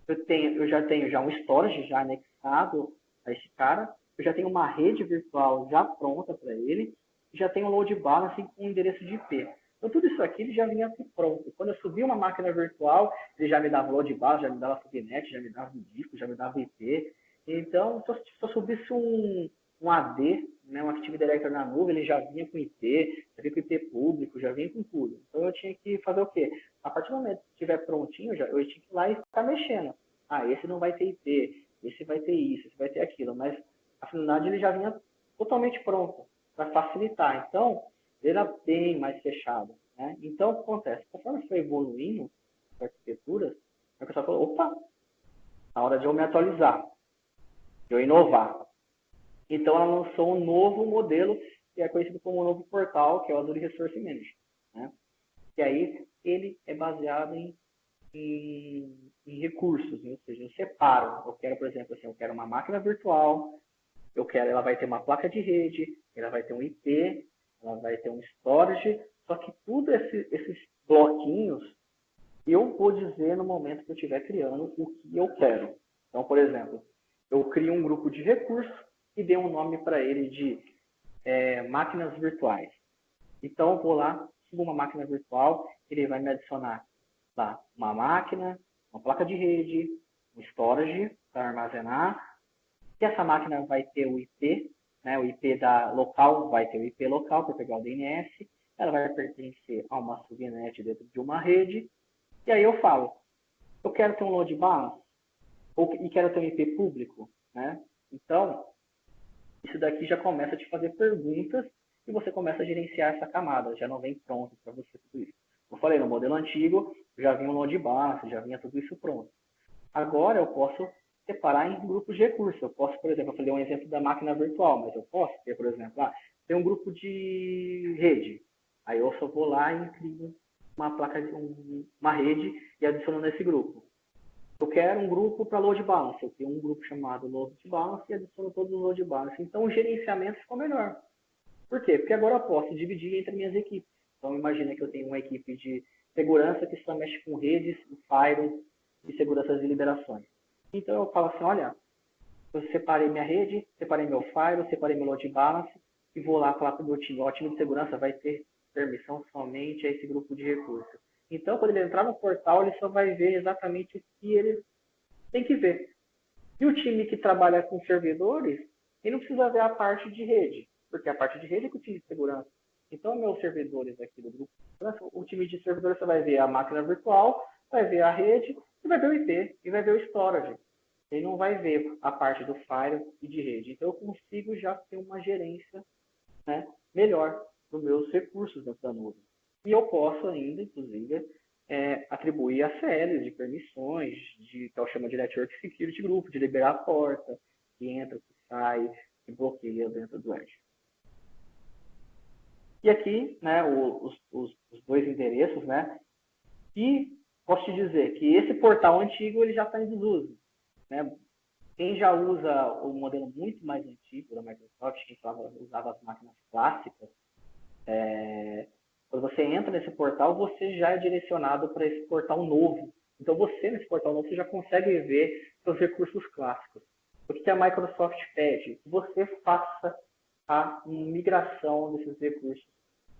Eu já tenho um storage já anexado a esse cara. Eu já tenho uma rede virtual já pronta para ele. E já tenho um load balance com endereço de IP. Então, tudo isso aqui ele já vinha aqui pronto. Quando eu subia uma máquina virtual, ele já me dava load balance, já me dava subnet, já me dava um disco, já me dava IP. Então, se eu subisse um AD, né, um Active Directory na nuvem, ele já vinha com IP, já vinha com IP público, já vinha com tudo. Então, eu tinha que fazer o quê? A partir do momento que estiver prontinho, eu tinha que ir lá e ficar mexendo. Esse não vai ter IP, esse vai ter isso, esse vai ter aquilo. Mas, a finalidade, ele já vinha totalmente pronto para facilitar. Então, ele era bem mais fechado. Né? Então, o que acontece? Conforme foi evoluindo as arquiteturas, a pessoa falou, opa, na hora de eu me atualizar, de eu inovar. Então, ela lançou um novo modelo, que é conhecido como um novo portal, que é o Azure Resource Manager. Né? E aí, ele é baseado em recursos, né? Ou seja, eu separo. Eu quero, por exemplo, assim, eu quero uma máquina virtual, ela vai ter uma placa de rede, ela vai ter um IP, ela vai ter um storage, só que tudo esses bloquinhos, eu vou dizer no momento que eu estiver criando o que eu quero. Então, por exemplo, eu crio um grupo de recursos e dei um nome para ele de máquinas virtuais. Então, eu vou lá, subo uma máquina virtual, ele vai me adicionar lá uma máquina, uma placa de rede, um storage para armazenar, e essa máquina vai ter o IP, né, o IP da local vai ter o IP local para pegar o DNS, ela vai pertencer a uma subnet dentro de uma rede, e aí eu falo, eu quero ter um load balance e quero ter um IP público, né? Então, isso daqui já começa a te fazer perguntas e você começa a gerenciar essa camada, já não vem pronto para você tudo isso. Eu falei, no modelo antigo já vinha um load balance, já vinha tudo isso pronto. Agora eu posso separar em grupos de recursos. Eu posso, por exemplo, eu falei um exemplo da máquina virtual, mas eu posso ter, por exemplo, tem um grupo de rede. Aí eu só vou lá e crio uma placa, uma rede e adiciono nesse grupo. Eu quero um grupo para load balance. Eu tenho um grupo chamado load balance e adiciono todos os load balance. Então o gerenciamento ficou melhor. Por quê? Porque agora eu posso dividir entre minhas equipes. Então imagina que eu tenho uma equipe de segurança que só mexe com redes, firewalls e segurança de liberações. Então eu falo assim, olha, eu separei minha rede, separei meu firewall, separei meu load balance e vou lá falar para o meu time. O time de segurança vai ter permissão somente a esse grupo de recursos. Então, quando ele entrar no portal, ele só vai ver exatamente o que ele tem que ver. E o time que trabalha com servidores, ele não precisa ver a parte de rede, porque a parte de rede é com o time de segurança. Então, meus servidores aqui do grupo, o time de servidores você vai ver a máquina virtual, vai ver a rede, e vai ver o IP, e vai ver o storage. Ele não vai ver a parte do firewall e de rede. Então, eu consigo já ter uma gerência, né, melhor dos meus recursos dentro da nuvem. E eu posso ainda, inclusive, atribuir ACLs de permissões, que eu chamo de Network Security Group, de liberar a porta, que entra, que sai, que bloqueia dentro do Edge. E aqui, né, os dois endereços, né, e posso te dizer que esse portal antigo ele já está em desuso. Né? Quem já usa o modelo muito mais antigo da Microsoft, quem usava as máquinas clássicas, quando você entra nesse portal, você já é direcionado para esse portal novo. Então, você, nesse portal novo, você já consegue ver seus recursos clássicos. O que a Microsoft pede? Que você faça a migração desses recursos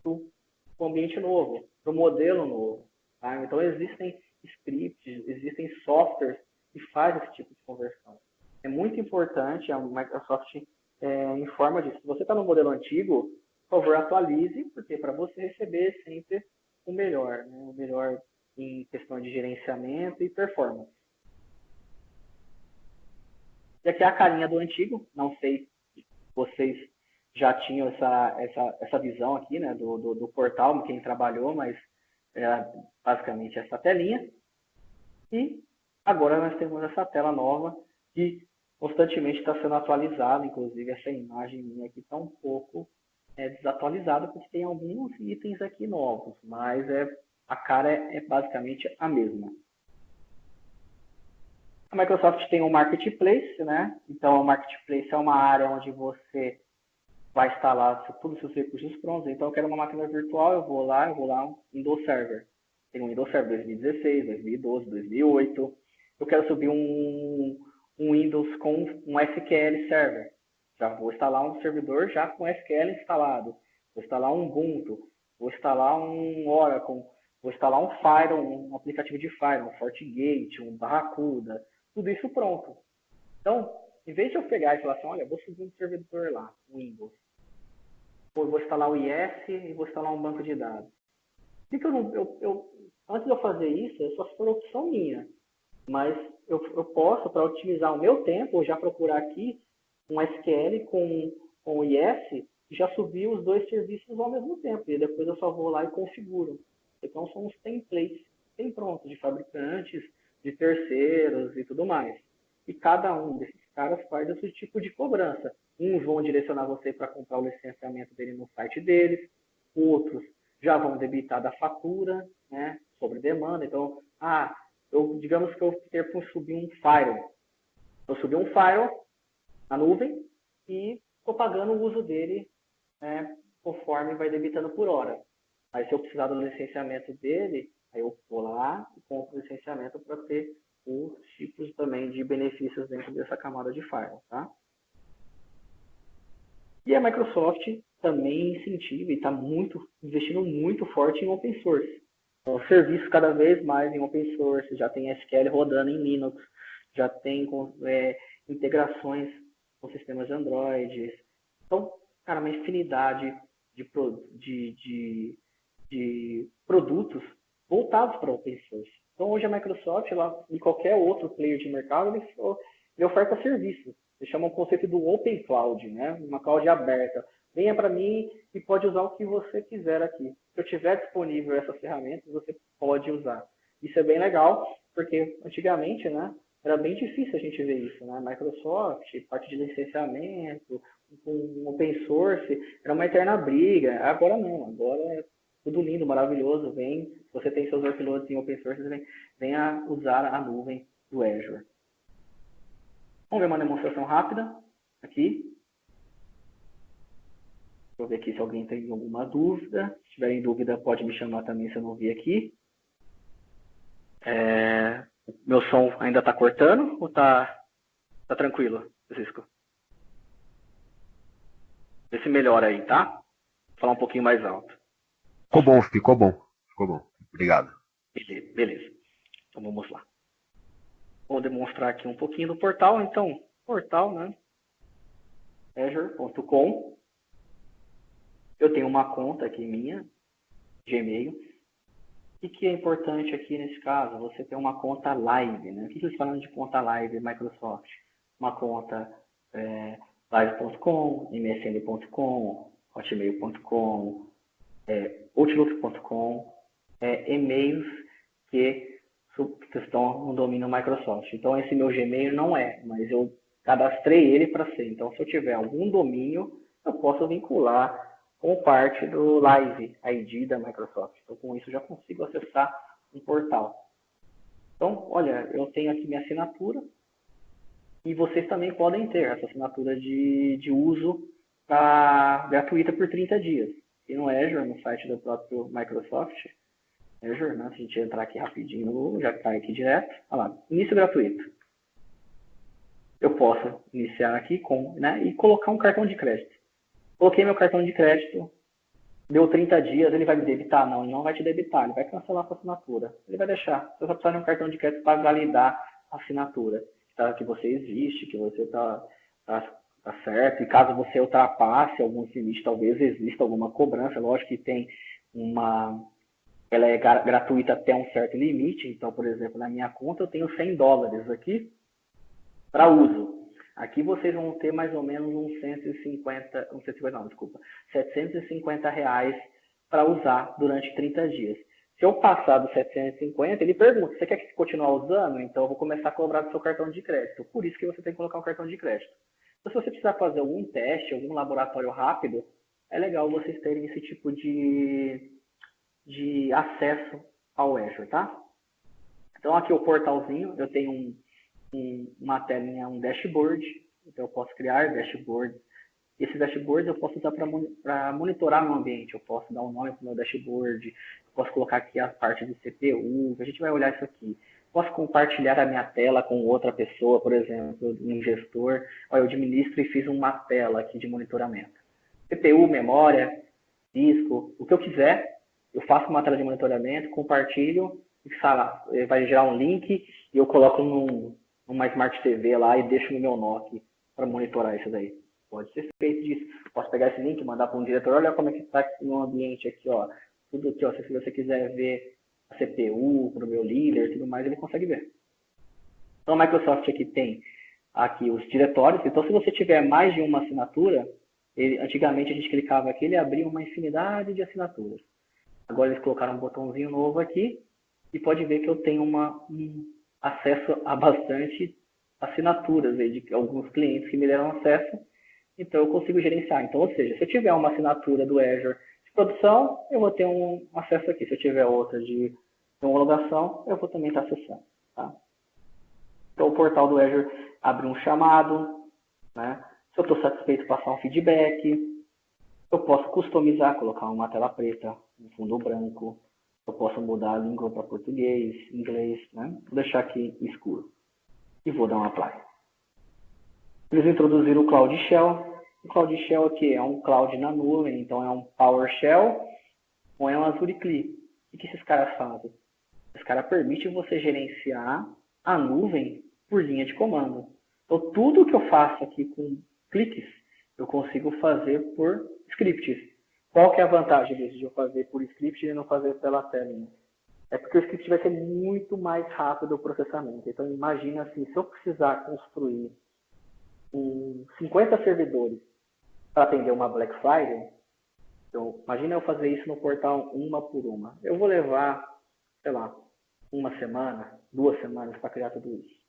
para o ambiente novo, para o modelo novo. Tá? Então, existem scripts, existem softwares que fazem esse tipo de conversão. É muito importante, a Microsoft informa disso. Se você está no modelo antigo, por favor, atualize, porque para você receber sempre o melhor, né? O melhor em questão de gerenciamento e performance. E aqui é a carinha do antigo, não sei se vocês já tinham essa visão aqui, né, do portal, quem trabalhou, mas basicamente essa telinha. E agora nós temos essa tela nova que constantemente está sendo atualizada, inclusive essa imagem minha aqui está um pouco desatualizada, porque tem alguns itens aqui novos, mas a cara é basicamente a mesma. A Microsoft tem um Marketplace, né? Então, o Marketplace é uma área onde você vai instalar todos os seus recursos prontos. Então, eu quero uma máquina virtual, eu vou lá um Windows Server. Tem um Windows Server 2016, 2012, 2008. Eu quero subir um Windows com um SQL Server. Já vou instalar um servidor já com SQL instalado. Vou instalar um Ubuntu. Vou instalar um Oracle. Vou instalar um Firewall, um aplicativo de Firewall, um FortiGate, um Barracuda. Tudo isso pronto. Então, em vez de eu pegar e falar assim, olha, vou subir um servidor lá, um Windows. Vou instalar o IS e vou instalar um banco de dados. Por que antes de eu fazer isso, só se for opção minha. Mas eu posso, para otimizar o meu tempo, já procurar aqui um SQL com o IS e já subir os dois serviços ao mesmo tempo. E depois eu só vou lá e configuro. Então são os templates bem prontos de fabricantes, de terceiros e tudo mais. E cada um desses caras faz esse tipo de cobrança. Uns vão direcionar você para comprar o licenciamento dele no site deles, outros já vão debitar da fatura, né, sobre demanda. Então, digamos que eu quero subir um firewall. Eu subi um firewall na nuvem e estou pagando o uso dele, né, conforme vai debitando por hora. Mas se eu precisar do licenciamento dele, Aí eu vou lá e compro o licenciamento para ter os tipos também de benefícios dentro dessa camada de firewall, tá? E a Microsoft também incentiva e está investindo muito forte em open source. Então, serviços cada vez mais em open source, já tem SQL rodando em Linux, já tem integrações com sistemas de Android. Então, cara, uma infinidade de produtos voltados para open source. Então, hoje a Microsoft e qualquer outro player de mercado, ele oferta serviços. Eles chamam o conceito do Open Cloud, né? Uma cloud aberta. Venha para mim e pode usar o que você quiser aqui. Se eu tiver disponível essas ferramentas, você pode usar. Isso é bem legal, porque antigamente, né, era bem difícil a gente ver isso, né? Microsoft, parte de licenciamento, com open source, era uma eterna briga. Agora não, agora é tudo lindo, maravilhoso. Se você tem seus workloads em open source, venha usar a nuvem do Azure. Vamos ver uma demonstração rápida aqui. Vou ver aqui se alguém tem alguma dúvida. Se tiverem dúvida, pode me chamar também se eu não vi aqui. Meu som ainda está cortando ou está tranquilo, Francisco? Vê se melhora aí, tá? Vou falar um pouquinho mais alto. Ficou bom, ficou bom. Ficou bom. Obrigado. Beleza. Então vamos lá. Vou demonstrar aqui um pouquinho do portal. Então, portal, né? Azure.com. Eu tenho uma conta aqui minha, Gmail. O que é importante aqui nesse caso? Você tem uma conta live, né? O que eles falam de conta live Microsoft? Uma conta live.com, msn.com, hotmail.com, outlook.com, e-mails que estão no domínio Microsoft. Então, esse meu Gmail não mas eu cadastrei ele para ser. Então, se eu tiver algum domínio, eu posso vincular com parte do Live ID da Microsoft. Então, com isso, eu já consigo acessar um portal. Então, olha, eu tenho aqui minha assinatura e vocês também podem ter essa assinatura de uso gratuita por 30 dias. E no Azure, no site do próprio Microsoft, Azure, né? Se a gente entrar aqui rapidinho no Google, já cai aqui direto. Olha lá, início gratuito. Eu posso iniciar aqui e colocar um cartão de crédito. Coloquei meu cartão de crédito, deu 30 dias, ele vai me debitar? Não, ele não vai te debitar, ele vai cancelar a sua assinatura. Ele vai deixar. Você só precisa de um cartão de crédito para validar a assinatura. Que você existe, que você está certo. E caso você ultrapasse algum limite, talvez exista alguma cobrança. Lógico que tem ela é gratuita até um certo limite. Então, por exemplo, na minha conta eu tenho $100 aqui para uso. Aqui vocês vão ter mais ou menos uns 750 reais para usar durante 30 dias. Se eu passar dos 750, ele pergunta, você quer continuar usando? Então eu vou começar a cobrar do seu cartão de crédito. Por isso que você tem que colocar um cartão de crédito. Então, se você precisar fazer algum teste, algum laboratório rápido, é legal vocês terem esse tipo de acesso ao Azure, tá? Então aqui o portalzinho, eu tenho uma telinha, um dashboard, então eu posso criar dashboards. Esses dashboards eu posso usar para monitorar meu ambiente, eu posso dar um nome para o meu dashboard, eu posso colocar aqui a parte do CPU, a gente vai olhar isso aqui. Posso compartilhar a minha tela com outra pessoa, por exemplo, um gestor. Olha, eu administro e fiz uma tela aqui de monitoramento. CPU, memória, disco, o que eu quiser, eu faço uma tela de monitoramento, compartilho, vai gerar um link e eu coloco numa Smart TV lá e deixo no meu NOC para monitorar isso daí. Pode ser feito disso. Posso pegar esse link e mandar para um diretor, olha como é que está no ambiente aqui, ó. Tudo aqui, ó. Se você quiser ver a CPU, para o meu líder e tudo mais, ele consegue ver. Então, a Microsoft aqui tem os diretórios. Então, se você tiver mais de uma assinatura, antigamente a gente clicava aqui, ele abria uma infinidade de assinaturas. Agora eles colocaram um botãozinho novo aqui e pode ver que eu tenho acesso a bastante assinaturas de alguns clientes que me deram acesso, então eu consigo gerenciar. Então, ou seja, se eu tiver uma assinatura do Azure de produção, eu vou ter um acesso aqui. Se eu tiver outra de homologação, eu vou também estar acessando. Tá? Então, o portal do Azure abre um chamado, né? Se eu estou satisfeito, passar um feedback. Eu posso customizar, colocar uma tela preta, um fundo branco. Eu posso mudar a língua para português, inglês, né? Vou deixar aqui escuro. E vou dar um apply. Eles introduziram o Cloud Shell. O Cloud Shell aqui é um cloud na nuvem, então é um PowerShell ou é um Azure CLI. O que esses caras fazem? Esses caras permitem você gerenciar a nuvem por linha de comando. Então, tudo que eu faço aqui com cliques, eu consigo fazer por scripts. Qual que é a vantagem disso, de eu fazer por script e não fazer pela telinha? É porque o script vai ser muito mais rápido o processamento. Então, imagina assim, se eu precisar construir 50 servidores para atender uma Black Friday, então, imagina eu fazer isso no portal uma por uma. Eu vou levar, sei lá, uma semana, 2 semanas para criar tudo isso.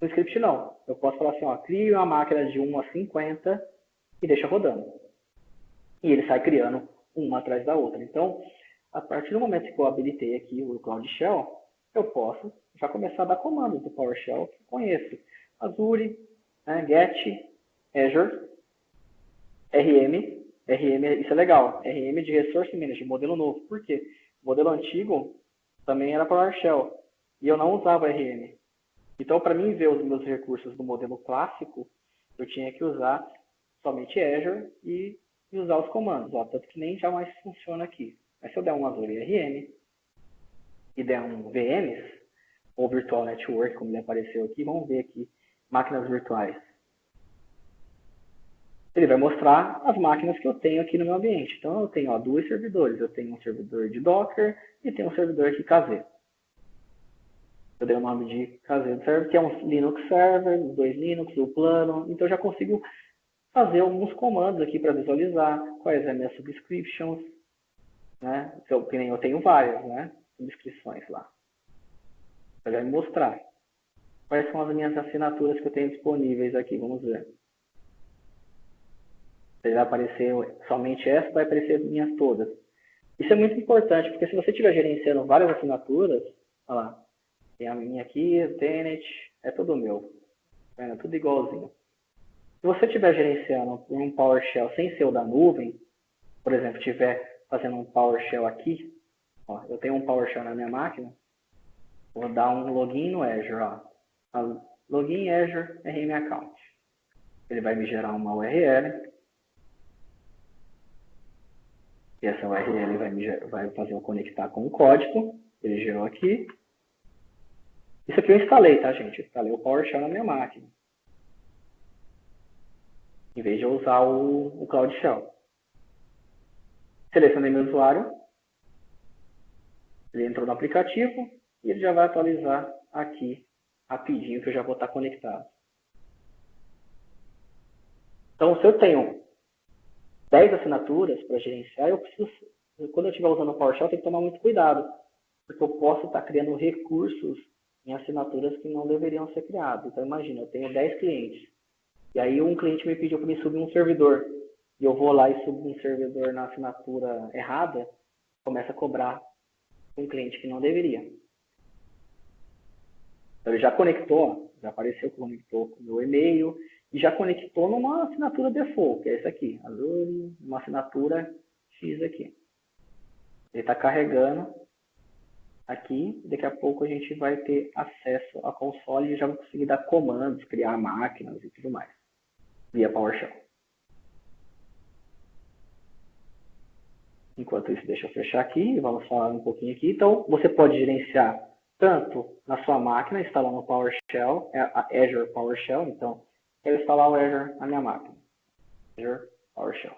No script não. Eu posso falar assim, ó, crie uma máquina de 1 a 50 e deixa rodando. E ele sai criando uma atrás da outra. Então, a partir do momento que eu habilitei aqui o Cloud Shell, eu posso já começar a dar comandos do PowerShell que eu conheço. Azure, né, Get, Azure, RM. RM, isso é legal. RM de Resource Manager, modelo novo. Por quê? O modelo antigo também era PowerShell. E eu não usava RM. Então, para mim ver os meus recursos do modelo clássico, eu tinha que usar somente Azure e usar os comandos. Ó, tanto que nem jamais funciona aqui. Mas se eu der um Azure RM e der um VMs, ou Virtual Network, como ele apareceu aqui, vamos ver aqui, máquinas virtuais. Ele vai mostrar as máquinas que eu tenho aqui no meu ambiente. Então, eu tenho 2 servidores. Eu tenho um servidor de Docker e tenho um servidor aqui caseiro. Eu dei o nome de caseiro server, que é um Linux server, 2 Linux, o plano. Então, eu já consigo fazer alguns comandos aqui para visualizar quais são as minhas subscriptions. Né? Eu tenho várias, né? Subscrições lá. Ele vai me mostrar quais são as minhas assinaturas que eu tenho disponíveis aqui. Vamos ver. Ele vai aparecer somente essa, vai aparecer as minhas todas. Isso é muito importante, porque se você estiver gerenciando várias assinaturas, olha lá, tem a minha aqui, o Tenet, é tudo meu. É tudo igualzinho. Se você estiver gerenciando um PowerShell sem ser o da nuvem, por exemplo, estiver fazendo um PowerShell aqui, ó, eu tenho um PowerShell na minha máquina, vou dar um login no Azure, ó. Login Azure RM Account. Ele vai me gerar uma URL. E essa URL vai fazer eu conectar com o código. Ele gerou aqui. Isso aqui eu instalei, tá, gente? Eu instalei o PowerShell na minha máquina. Em vez de eu usar o Cloud Shell. Selecionei meu usuário. Ele entrou no aplicativo e ele já vai atualizar aqui rapidinho, que eu já vou estar conectado. Então, se eu tenho 10 assinaturas para gerenciar, quando eu estiver usando o PowerShell, eu tenho que tomar muito cuidado, porque eu posso estar criando recursos em assinaturas que não deveriam ser criados. Então, imagina, eu tenho 10 clientes, e aí um cliente me pediu para me subir um servidor, e eu vou lá e subo um servidor na assinatura errada, começa a cobrar um cliente que não deveria. Então, ele já conectou, já apareceu que conectou com o meu e-mail, e já conectou numa assinatura default, que é essa aqui, Azure, uma assinatura X aqui. Ele está carregando aqui, daqui a pouco a gente vai ter acesso à console e já vai conseguir dar comandos, criar máquinas e tudo mais, via PowerShell. Enquanto isso, deixa eu fechar aqui, vamos falar um pouquinho aqui. Então, você pode gerenciar tanto na sua máquina, instalando o PowerShell, a Azure PowerShell, então, eu instalar o Azure na minha máquina. Azure PowerShell.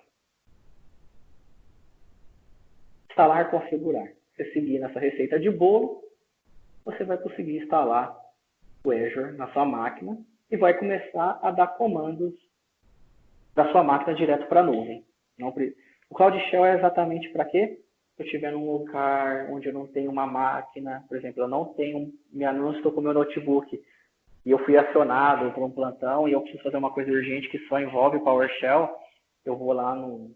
Instalar, configurar. Você seguir nessa receita de bolo, você vai conseguir instalar o Azure na sua máquina e vai começar a dar comandos da sua máquina direto para a nuvem. O Cloud Shell é exatamente para quê? Se eu estiver num lugar onde eu não tenho uma máquina, por exemplo, eu não estou com o meu notebook, e eu fui acionado por um plantão e eu preciso fazer uma coisa urgente que só envolve PowerShell, eu vou lá no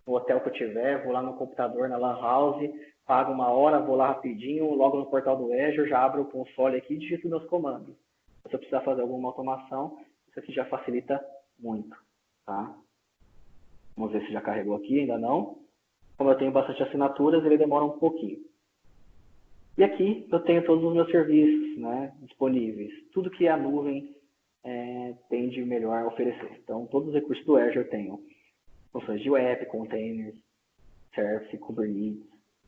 hotel que eu tiver, vou lá no computador, na Lan House, pago 1 hora, vou lá rapidinho, logo no portal do Azure, já abro o console aqui e digito meus comandos. Se eu precisar fazer alguma automação, isso aqui já facilita muito, tá? Vamos ver se já carregou aqui, ainda não. Como eu tenho bastante assinaturas, ele demora um pouquinho. E aqui eu tenho todos os meus serviços, né, disponíveis. Tudo que a nuvem tem de melhor a oferecer. Então, todos os recursos do Azure eu tenho funções de web, containers, Service, Kubernetes,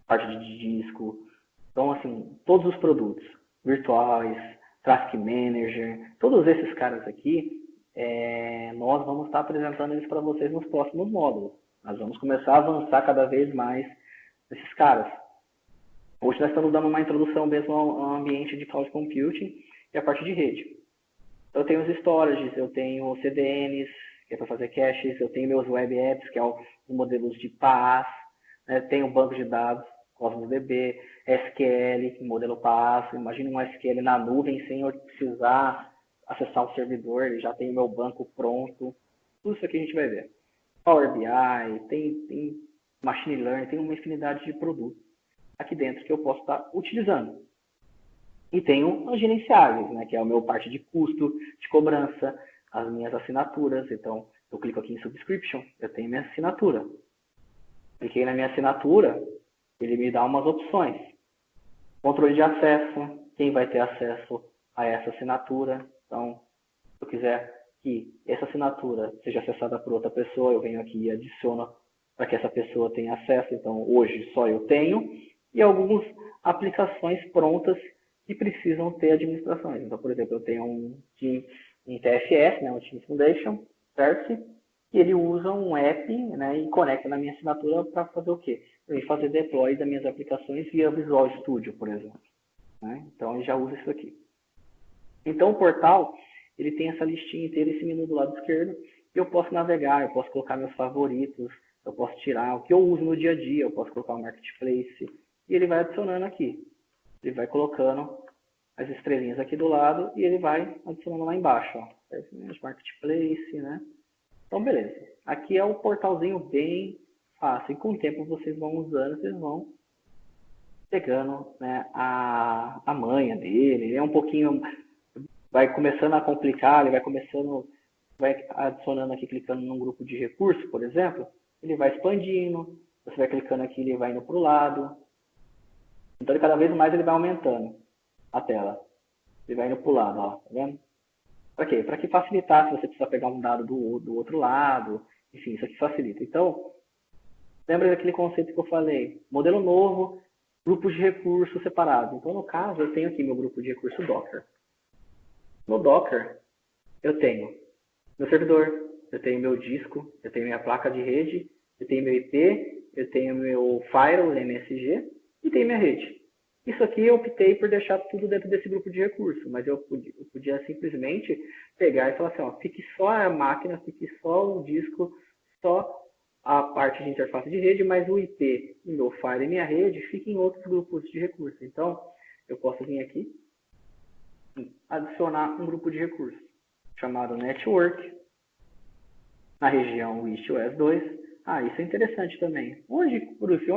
parte de disco. Então, assim, todos os produtos virtuais, Traffic Manager, todos esses caras aqui, nós vamos estar apresentando eles para vocês nos próximos módulos. Nós vamos começar a avançar cada vez mais nesses caras. Hoje nós estamos dando uma introdução mesmo ao ambiente de Cloud Computing e a parte de rede. Eu tenho os storages, eu tenho CDNs, que é para fazer caches, eu tenho meus web apps, que é os modelos de PaaS, né? Tenho banco de dados, Cosmos DB, SQL, modelo PaaS. Imagina um SQL na nuvem sem eu precisar acessar o servidor, ele já tem o meu banco pronto. Tudo isso aqui a gente vai ver. Power BI, tem Machine Learning, tem uma infinidade de produtos aqui dentro que eu posso estar utilizando. E tenho os gerenciáveis, né, que é o meu parte de custo, de cobrança, as minhas assinaturas. Então, eu clico aqui em Subscription, eu tenho minha assinatura. Cliquei na minha assinatura, ele me dá umas opções. Controle de acesso, quem vai ter acesso a essa assinatura. Então, se eu quiser que essa assinatura seja acessada por outra pessoa, eu venho aqui e adiciono para que essa pessoa tenha acesso. Então, hoje só eu tenho. E algumas aplicações prontas que precisam ter administrações. Então, por exemplo, eu tenho um TFS, né, um Team Foundation, certo? E ele usa um app, né, e conecta na minha assinatura para fazer o quê? Para fazer deploy das minhas aplicações via Visual Studio, por exemplo. Né? Então, ele já usa isso aqui. Então, o portal, ele tem essa listinha inteira, esse menu do lado esquerdo, e eu posso navegar, eu posso colocar meus favoritos, eu posso tirar o que eu uso no dia a dia, eu posso colocar o Marketplace, e ele vai adicionando aqui. Ele vai colocando as estrelinhas aqui do lado e ele vai adicionando lá embaixo. Ó. Marketplace, né? Então, beleza. Aqui é um portalzinho bem fácil. E com o tempo vocês vão usando, vocês vão pegando, né, a manha dele. Ele é um pouquinho... Vai começando a complicar, ele vai começando... Vai adicionando aqui, clicando num grupo de recursos, por exemplo. Ele vai expandindo. Você vai clicando aqui, ele vai indo para o lado. Então, ele, cada vez mais ele vai aumentando a tela. Ele vai indo para o lado, ó, tá vendo? Para quê? Para que facilitar, se você precisar pegar um dado do outro lado, enfim, isso aqui facilita. Então, lembra daquele conceito que eu falei? Modelo novo, grupos de recursos separados. Então, no caso, eu tenho aqui meu grupo de recurso Docker. No Docker, eu tenho meu servidor, eu tenho meu disco, eu tenho minha placa de rede, eu tenho meu IP, eu tenho meu firewall, MSG, e tenho minha rede. Isso aqui eu optei por deixar tudo dentro desse grupo de recursos, mas eu podia simplesmente pegar e falar assim, ó, fique só a máquina, fique só o disco, só a parte de interface de rede, mas o IP e meu firewall e minha rede fiquem em outros grupos de recursos. Então, eu posso vir aqui e adicionar um grupo de recursos chamado Network, na região East West 2. Ah, isso é interessante também. Onde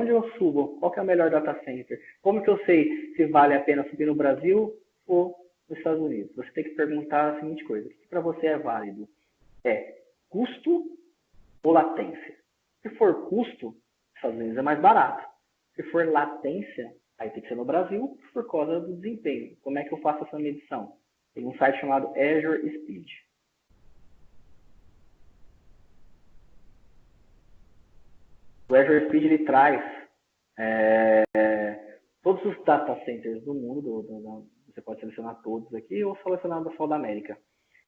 eu subo? Qual que é o melhor data center? Como que eu sei se vale a pena subir no Brasil ou nos Estados Unidos? Você tem que perguntar a seguinte coisa: o que para você é válido? É custo ou latência? Se for custo, Estados Unidos é mais barato. Se for latência, aí tem que ser no Brasil por causa do desempenho. Como é que eu faço essa medição? Tem um site chamado Azure Speed. O Azure Speed ele traz todos os data centers do mundo, você pode selecionar todos aqui ou selecionar só da América.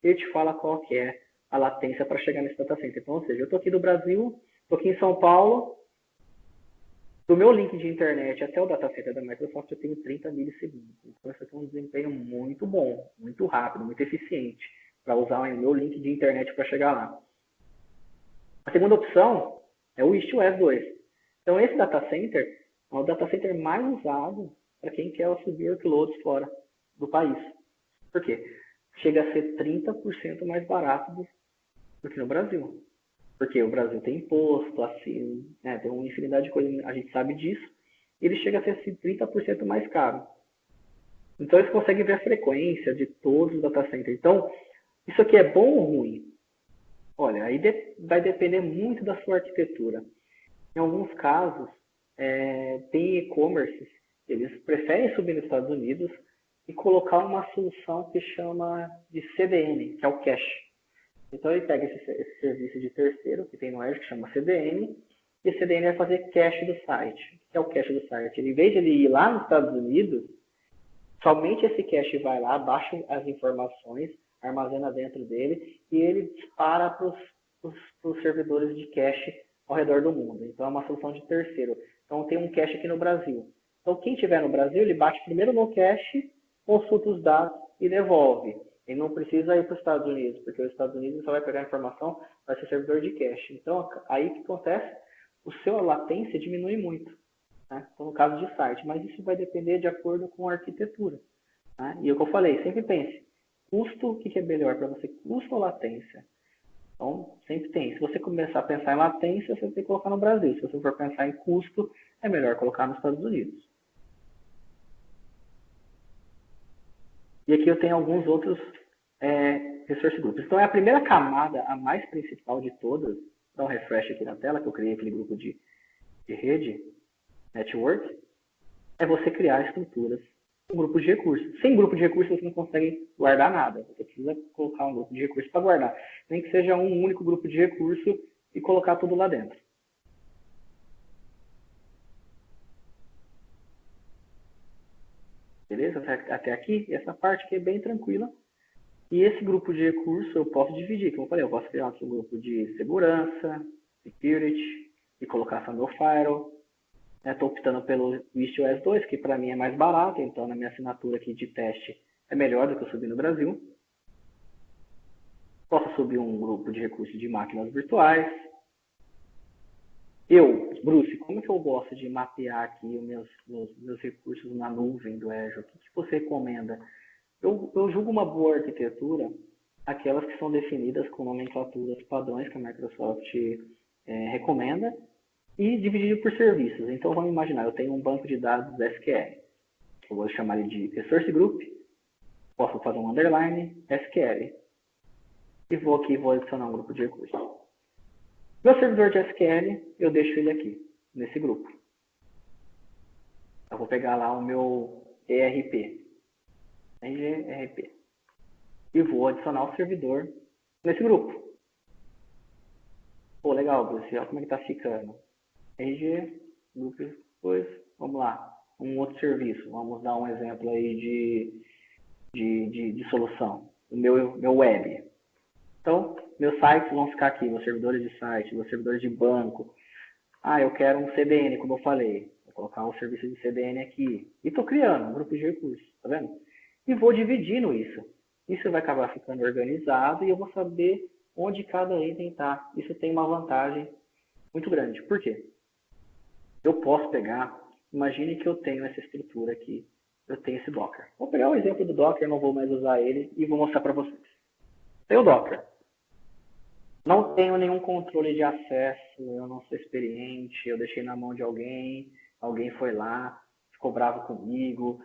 Ele te fala qual que é a latência para chegar nesse data center. Então, ou seja, eu estou aqui do Brasil, estou aqui em São Paulo, do meu link de internet até o data center da Microsoft eu tenho 30 milissegundos. Então, isso aqui é um desempenho muito bom, muito rápido, muito eficiente para usar o meu link de internet para chegar lá. A segunda opção é o East West 2. Então, esse data center é o data center mais usado para quem quer subir workloads fora do país. Por quê? Chega a ser 30% mais barato do que no Brasil. Porque o Brasil tem imposto, assim, né, tem uma infinidade de coisas, a gente sabe disso. Ele chega a ser assim, 30% mais caro. Então, eles conseguem ver a frequência de todos os data centers. Então, isso aqui é bom ou ruim? Olha, aí vai depender muito da sua arquitetura. Em alguns casos, tem e-commerces eles preferem subir nos Estados Unidos e colocar uma solução que chama de CDN, que é o cache. Então ele pega esse serviço de terceiro que tem no Azure, que chama CDN, e esse CDN vai fazer cache do site. O que é o cache do site? Ele, em vez de ele ir lá nos Estados Unidos, somente esse cache vai lá, baixa as informações, armazena dentro dele e ele dispara para os servidores de cache ao redor do mundo. Então é uma solução de terceiro. Então tem um cache aqui no Brasil. Então quem estiver no Brasil, ele bate primeiro no cache, consulta os dados e devolve. Ele não precisa ir para os Estados Unidos, porque os Estados Unidos só vai pegar a informação para ser servidor de cache. Então aí o que acontece? O seu latência diminui muito. Né? Então, no caso de site, mas isso vai depender de acordo com a arquitetura. Né? E é o que eu falei, sempre pense, custo, o que é melhor para você, custo ou latência? Então, sempre tem. Se você começar a pensar em latência, você tem que colocar no Brasil. Se você for pensar em custo, é melhor colocar nos Estados Unidos. E aqui eu tenho alguns outros resource groups. Então, é a primeira camada, a mais principal de todas. Dá um refresh aqui na tela, que eu criei aquele grupo de rede, network, é você criar estruturas, um grupo de recursos. Sem grupo de recursos você não consegue guardar nada. Você precisa colocar um grupo de recursos para guardar. Nem que seja um único grupo de recurso e colocar tudo lá dentro. Beleza? Até aqui, essa parte aqui é bem tranquila. E esse grupo de recursos eu posso dividir. Como eu falei, eu posso criar aqui um grupo de segurança, security, e colocar só meu firewall. Estou optando pelo WishOS 2, que para mim é mais barato, então na minha assinatura aqui de teste é melhor do que eu subir no Brasil. Posso subir um grupo de recursos de máquinas virtuais. Bruce, como que eu gosto de mapear aqui os meus recursos na nuvem do Azure? O que você recomenda? Eu julgo uma boa arquitetura aquelas que são definidas com nomenclaturas padrões que a Microsoft recomenda e dividido por serviços. Então, vamos imaginar, eu tenho um banco de dados SQL. Eu vou chamar ele de Resource Group, posso fazer um underline, SQL. E vou adicionar um grupo de recursos. Meu servidor de SQL, eu deixo ele aqui, nesse grupo. Eu vou pegar lá o meu ERP. ERP. E vou adicionar o servidor nesse grupo. Pô, legal, Bruce, olha como é que tá ficando. RG, grupo, depois, vamos lá, um outro serviço. Vamos dar um exemplo aí de solução. O meu web. Então, meus sites vão ficar aqui, meus servidores de site, meus servidores de banco. Eu quero um CDN, como eu falei. Vou colocar um serviço de CDN aqui. E estou criando um grupo de recursos, tá vendo? E vou dividindo isso. Isso vai acabar ficando organizado e eu vou saber onde cada item está. Isso tem uma vantagem muito grande. Por quê? Eu posso pegar, imagine que eu tenho essa estrutura aqui, eu tenho esse Docker. Vou pegar o exemplo do Docker, não vou mais usar ele e vou mostrar para vocês. Tenho o Docker. Não tenho nenhum controle de acesso, eu não sou experiente, eu deixei na mão de alguém foi lá, ficou bravo comigo,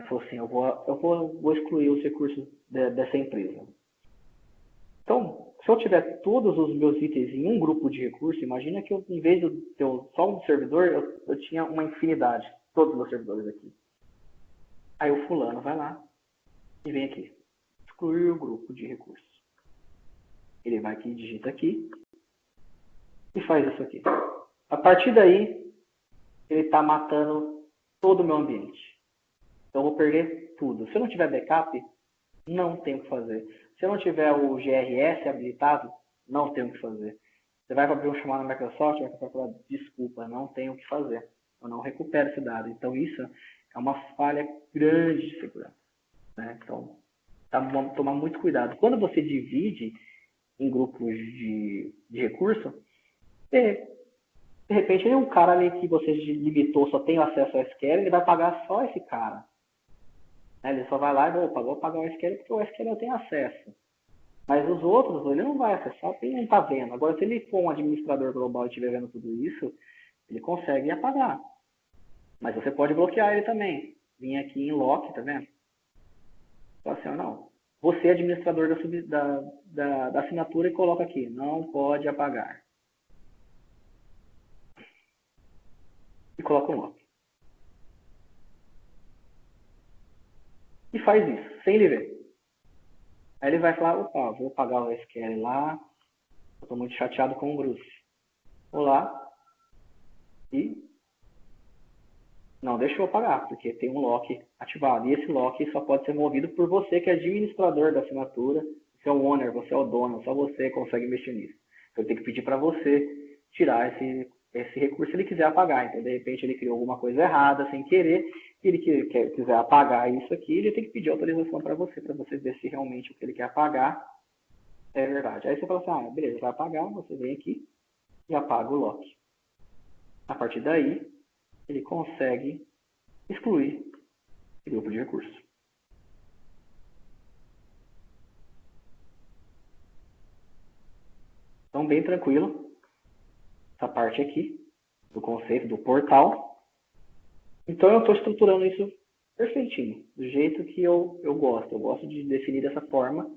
falou assim, eu vou excluir os recursos dessa empresa. Então, se eu tiver todos os meus itens em um grupo de recursos, imagina que eu, em vez de ter só um servidor, eu tinha uma infinidade, todos os meus servidores aqui. Aí o fulano vai lá e vem aqui, excluir o grupo de recursos. Ele vai aqui, digita aqui e faz isso aqui. A partir daí, ele está matando todo o meu ambiente. Então eu vou perder tudo. Se eu não tiver backup, não tem o que fazer. Se eu não tiver o GRS habilitado, não tem o que fazer. Você vai abrir um chamado na Microsoft, vai falar, desculpa, não tem o que fazer. Eu não recupero esse dado. Então isso é uma falha grande de segurança. Né? Então, vamos tomar muito cuidado. Quando você divide em grupos de recurso, de repente um cara ali que você limitou só tem acesso ao SQL, ele vai pagar só esse cara. Ele só vai lá e vou pagar o SQL porque o SQL eu tenho acesso. Mas os outros, ele não vai acessar porque ele não está vendo. Agora, se ele for um administrador global e estiver vendo tudo isso, ele consegue apagar. Mas você pode bloquear ele também. Vim aqui em lock, tá vendo? Então assim, não. Você é administrador da assinatura e coloca aqui, não pode apagar. E coloca um lock. e faz isso, sem ele ver. Aí ele vai falar, opa, vou pagar o SQL lá, eu estou muito chateado com o Bruce. Vou lá e não deixa eu pagar, porque tem um lock ativado. E esse lock só pode ser movido por você, que é administrador da assinatura, você é o owner, você é o dono, só você consegue mexer nisso. Então eu tenho que pedir para você tirar esse recurso se ele quiser apagar. Então, de repente, ele criou alguma coisa errada sem querer, e ele quiser apagar isso aqui, ele tem que pedir autorização para você ver se realmente o que ele quer apagar é verdade. Aí você fala assim, beleza, vai apagar, você vem aqui e apaga o lock. A partir daí, ele consegue excluir esse grupo de recursos. Então, bem tranquilo, essa parte aqui, do conceito do portal. Então, eu estou estruturando isso perfeitinho, do jeito que eu gosto. Eu gosto de definir dessa forma,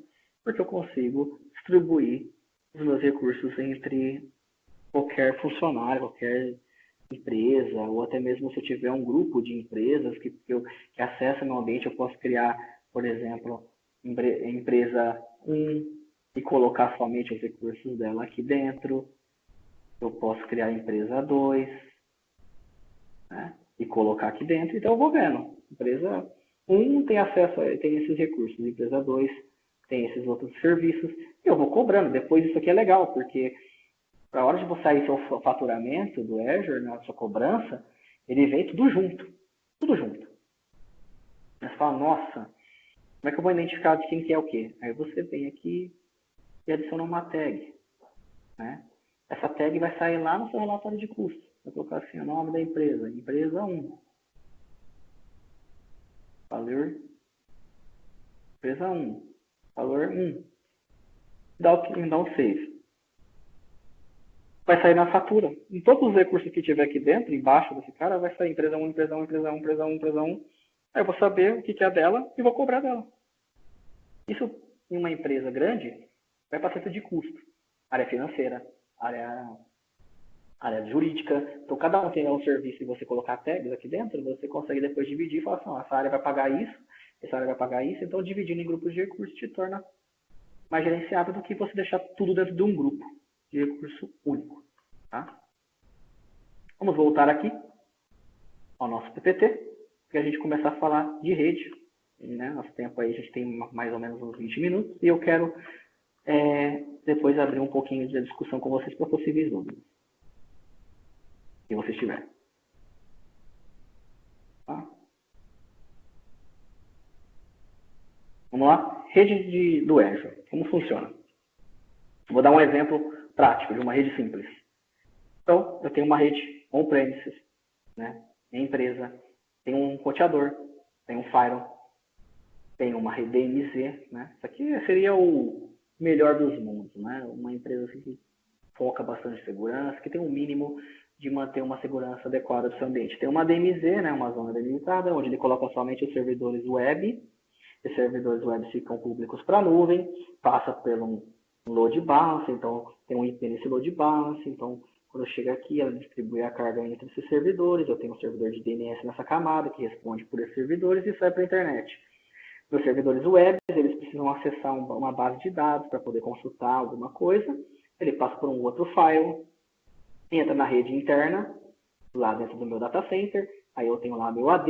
porque eu consigo distribuir os meus recursos entre qualquer funcionário, qualquer empresa, ou até mesmo se eu tiver um grupo de empresas que acessa meu ambiente, eu posso criar, por exemplo, empresa 1 e colocar somente os recursos dela aqui dentro. Eu posso criar empresa 2, né, e colocar aqui dentro. Então eu vou vendo. Empresa 1 tem acesso, tem esses recursos. Empresa 2 tem esses outros serviços. E eu vou cobrando. Depois isso aqui é legal, porque a hora de você sair seu faturamento do Azure, né, sua cobrança, ele vem tudo junto. Tudo junto. Você fala, nossa, como é que eu vou identificar de quem que é o quê? Aí você vem aqui e adiciona uma tag. Né? Essa tag vai sair lá no seu relatório de custo. Vai colocar assim, o nome da empresa. Empresa 1. Valor. Empresa 1. Valor 1. Dá um save. Vai sair na fatura. Em todos os recursos que tiver aqui dentro, embaixo desse cara, vai sair empresa 1, empresa 1, empresa 1, empresa 1, empresa 1. Aí eu vou saber o que é dela e vou cobrar dela. Isso, em uma empresa grande, vai para centro de custo. Área financeira, área jurídica. Então, cada um tem um serviço e você colocar tags aqui dentro, você consegue depois dividir e falar assim, essa área vai pagar isso, essa área vai pagar isso. Então, dividindo em grupos de recursos te torna mais gerenciável do que você deixar tudo dentro de um grupo de recurso único. Tá? Vamos voltar aqui ao nosso PPT, para a gente começar a falar de rede. Né? Nosso tempo aí, a gente tem mais ou menos uns 20 minutos, e eu quero depois abrir um pouquinho de discussão com vocês para possíveis dúvidas, se vocês tiverem. Tá? Vamos lá? Rede do Azure. Como funciona? Vou dar um exemplo prático de uma rede simples. Então, eu tenho uma rede on-premises, né? Minha empresa tem um roteador, tem um firewall, tem uma rede DMZ, né? Isso aqui seria o melhor dos mundos, né? Uma empresa assim, que foca bastante em segurança, que tem um mínimo de manter uma segurança adequada do seu ambiente. Tem uma DMZ, né? Uma zona delimitada, onde ele coloca somente os servidores web. Os servidores web ficam públicos para a nuvem, passa por um load balance, então tem um IP nesse load balance, então quando chega aqui, ela distribui a carga entre esses servidores, eu tenho um servidor de DNS nessa camada, que responde por esses servidores e sai para a internet. Meus servidores web, eles precisam acessar uma base de dados para poder consultar alguma coisa, ele passa por um outro file, entra na rede interna, lá dentro do meu data center, aí eu tenho lá meu AD,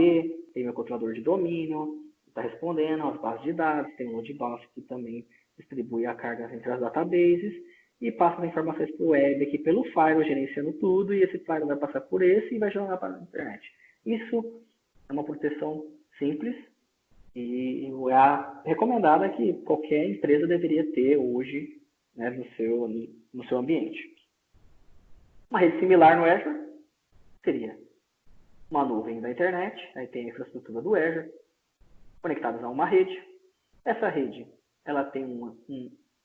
tenho meu controlador de domínio, está respondendo às bases de dados, tem um load balance que também distribui a carga entre as databases, e passa as informações para o web aqui pelo firewall, gerenciando tudo, e esse firewall vai passar por esse e vai jogar para a internet. Isso é uma proteção simples e é recomendada que qualquer empresa deveria ter hoje, né, no seu ambiente. Uma rede similar no Azure seria uma nuvem da internet, aí tem a infraestrutura do Azure, conectados a uma rede. Essa rede ela tem um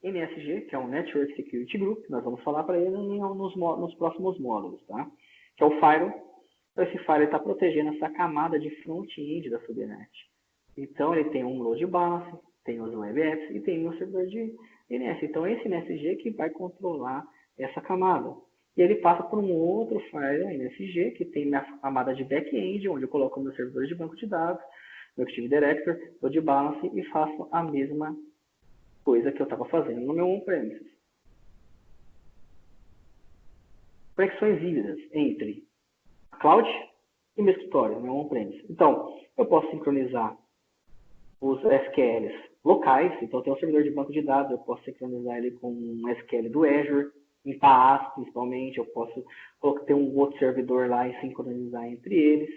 NSG, que é um Network Security Group, nós vamos falar para ele nos próximos módulos, tá? Que é o firewall. Então, esse firewall está protegendo essa camada de front-end da subnet. Então, ele tem um load balance, tem os web apps e tem um servidor de DNS. Então, esse NSG que vai controlar essa camada. E ele passa por um outro firewall NSG, que tem a camada de back-end, onde eu coloco meus servidores de banco de dados, no Active Directory, load balance e faço a mesma coisa que eu estava fazendo no meu on-premises. Conexões híbridas entre a cloud e meu escritório, meu on-premises. Então, eu posso sincronizar os SQLs locais, então eu tenho um servidor de banco de dados, eu posso sincronizar ele com um SQL do Azure, em PaaS principalmente, eu posso ter um outro servidor lá e sincronizar entre eles,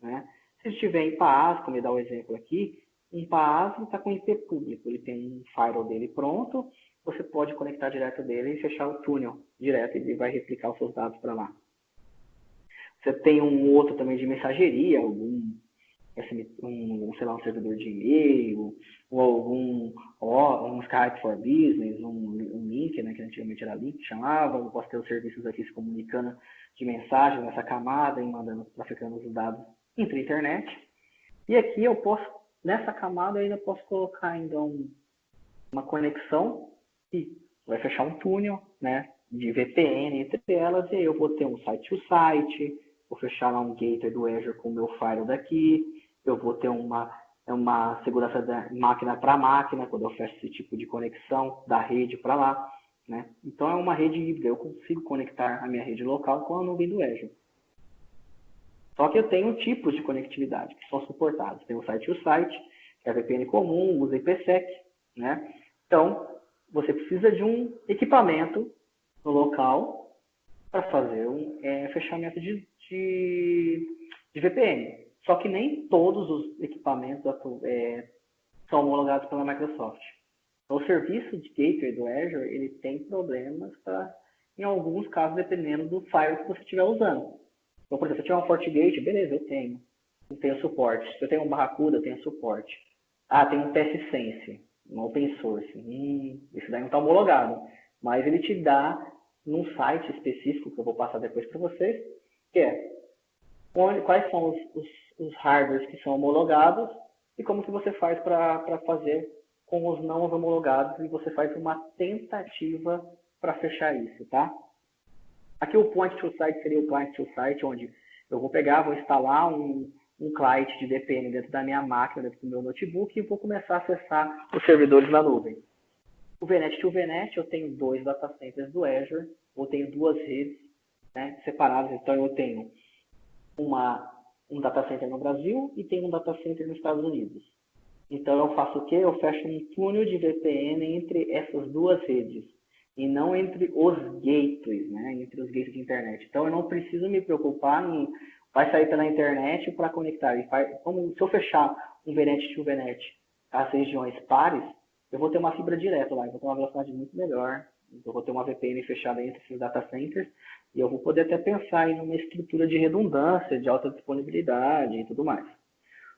né? Se estiver em PaaS, como eu dar o exemplo aqui, um PaaS está com IP público, ele tem um firewall dele pronto, você pode conectar direto dele e fechar o túnel direto, ele vai replicar os seus dados para lá. Você tem um outro também de mensageria, sei lá, um servidor de e-mail, ou um Skype for Business, um link, né, que antigamente era link, chamava, eu posso ter os serviços aqui se comunicando de mensagem nessa camada e mandando, traficando os dados entre a internet. E aqui eu posso, nessa camada, eu ainda posso colocar ainda uma conexão e vai fechar um túnel, né, de VPN entre elas, e aí eu vou ter um site-to-site, vou fechar lá um gateway do Azure com o meu firewall daqui, eu vou ter uma segurança da máquina para máquina, quando eu fecho esse tipo de conexão da rede para lá, né? Então é uma rede híbrida, eu consigo conectar a minha rede local com a nuvem do Azure. Só que eu tenho tipos de conectividade que são suportados. Tem o site-to-site, que é a VPN comum, usa IPsec, né? Então, você precisa de um equipamento no local para fazer um fechamento de VPN. Só que nem todos os equipamentos são homologados pela Microsoft. Então, o serviço de gateway do Azure, ele tem problemas em alguns casos, dependendo do firewall que você estiver usando. Então, por exemplo, se eu tiver um FortiGate, beleza, eu tenho suporte. Se eu tenho um Barracuda, eu tenho suporte. Ah, tem um PSSense, um open source. Esse daí não está homologado. Mas ele te dá num site específico, que eu vou passar depois para vocês, que é quais são os hardwares que são homologados e como que você faz para fazer com os não homologados, e você faz uma tentativa para fechar isso, tá? Aqui o point to site seria o client to site, onde eu vou pegar, vou instalar um client de VPN dentro da minha máquina, dentro do meu notebook, e vou começar a acessar os servidores na nuvem. O VNet to VNet, eu tenho 2 data centers do Azure, eu tenho 2 redes, né, separadas, então eu tenho um data center no Brasil e tenho um data center nos Estados Unidos. Então eu faço o quê? Eu fecho um túnel de VPN entre essas 2 redes e não entre os gateways, né? Entre os gateways de internet. Então eu não preciso me preocupar em vai sair pela internet para conectar. Se eu fechar um VNet to VNet as regiões pares, eu vou ter uma fibra direta lá, eu vou ter uma velocidade muito melhor, eu vou ter uma VPN fechada entre esses data centers, e eu vou poder até pensar em uma estrutura de redundância, de alta disponibilidade e tudo mais.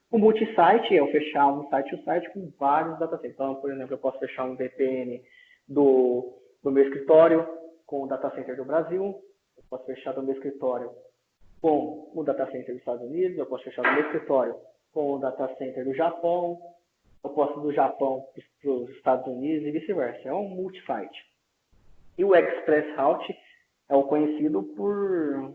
O multisite é eu fechar um site-to-site com vários data centers. Então, por exemplo, eu posso fechar um VPN do meu escritório com o data center do Brasil, eu posso fechar do meu escritório com o data center dos Estados Unidos, eu posso fechar do meu escritório com o data center do Japão, eu posso do Japão para os Estados Unidos e vice-versa. É um multisite. E o Express Route é o conhecido por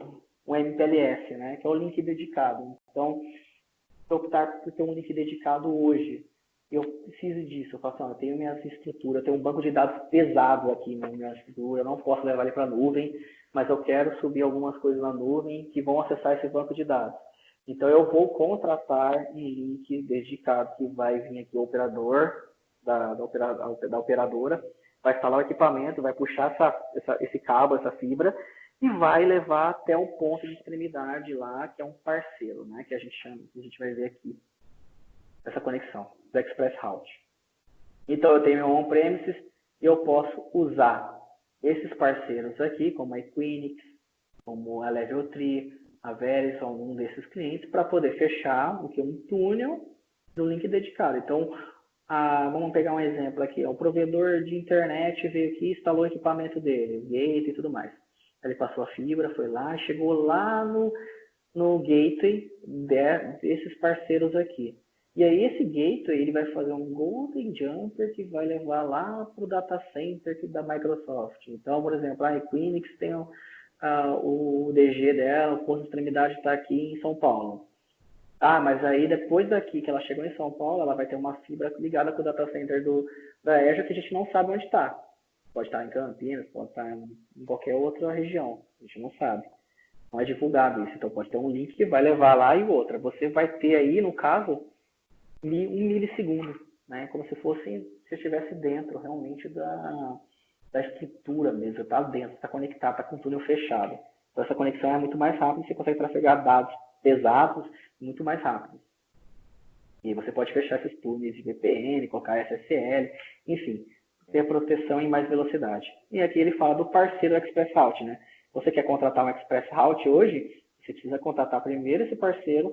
o MPLS, né, que é o link dedicado. Então, se eu optar por ter um link dedicado hoje, eu preciso disso. Eu falo assim, eu tenho minha estrutura, eu tenho um banco de dados pesado aqui na minha estrutura, eu não posso levar ele para a nuvem, mas eu quero subir algumas coisas na nuvem que vão acessar esse banco de dados. Então, eu vou contratar um link dedicado que vai vir aqui o operador da operadora, vai instalar o equipamento, vai puxar esse cabo, essa fibra, e vai levar até um ponto de extremidade lá, que é um parceiro, né, que a gente chama, que a gente vai ver aqui, essa conexão do Express Route. Então, eu tenho meu on-premises e eu posso usar esses parceiros aqui, como a Equinix, como a Level 3, a Verizon, um desses clientes, para poder fechar um túnel do link dedicado. Então, vamos pegar um exemplo aqui. O provedor de internet veio aqui e instalou o equipamento dele, gate e tudo mais. Ele passou a fibra, foi lá, chegou lá no gateway desses parceiros aqui. E aí esse gateway ele vai fazer um Golden Jumper que vai levar lá para o data center da Microsoft. Então, por exemplo, a Equinix tem o DG dela, o posto de extremidade está aqui em São Paulo. Ah, mas aí depois daqui que ela chegou em São Paulo, ela vai ter uma fibra ligada com o data center da Azure que a gente não sabe onde está. Pode estar em Campinas, pode estar em qualquer outra região. A gente não sabe. Não é divulgado isso. Então pode ter um link que vai levar lá e outra. Você vai ter aí, no caso, um milissegundo, né? Como se fosse se estivesse dentro realmente da estrutura mesmo, está dentro, está conectado, está com o túnel fechado. Então essa conexão é muito mais rápida e você consegue trafegar dados pesados muito mais rápido. E você pode fechar esses túneis de VPN, colocar SSL, enfim, ter proteção em mais velocidade. E aqui ele fala do parceiro Express Route, né? Você quer contratar um Express Route hoje, você precisa contratar primeiro esse parceiro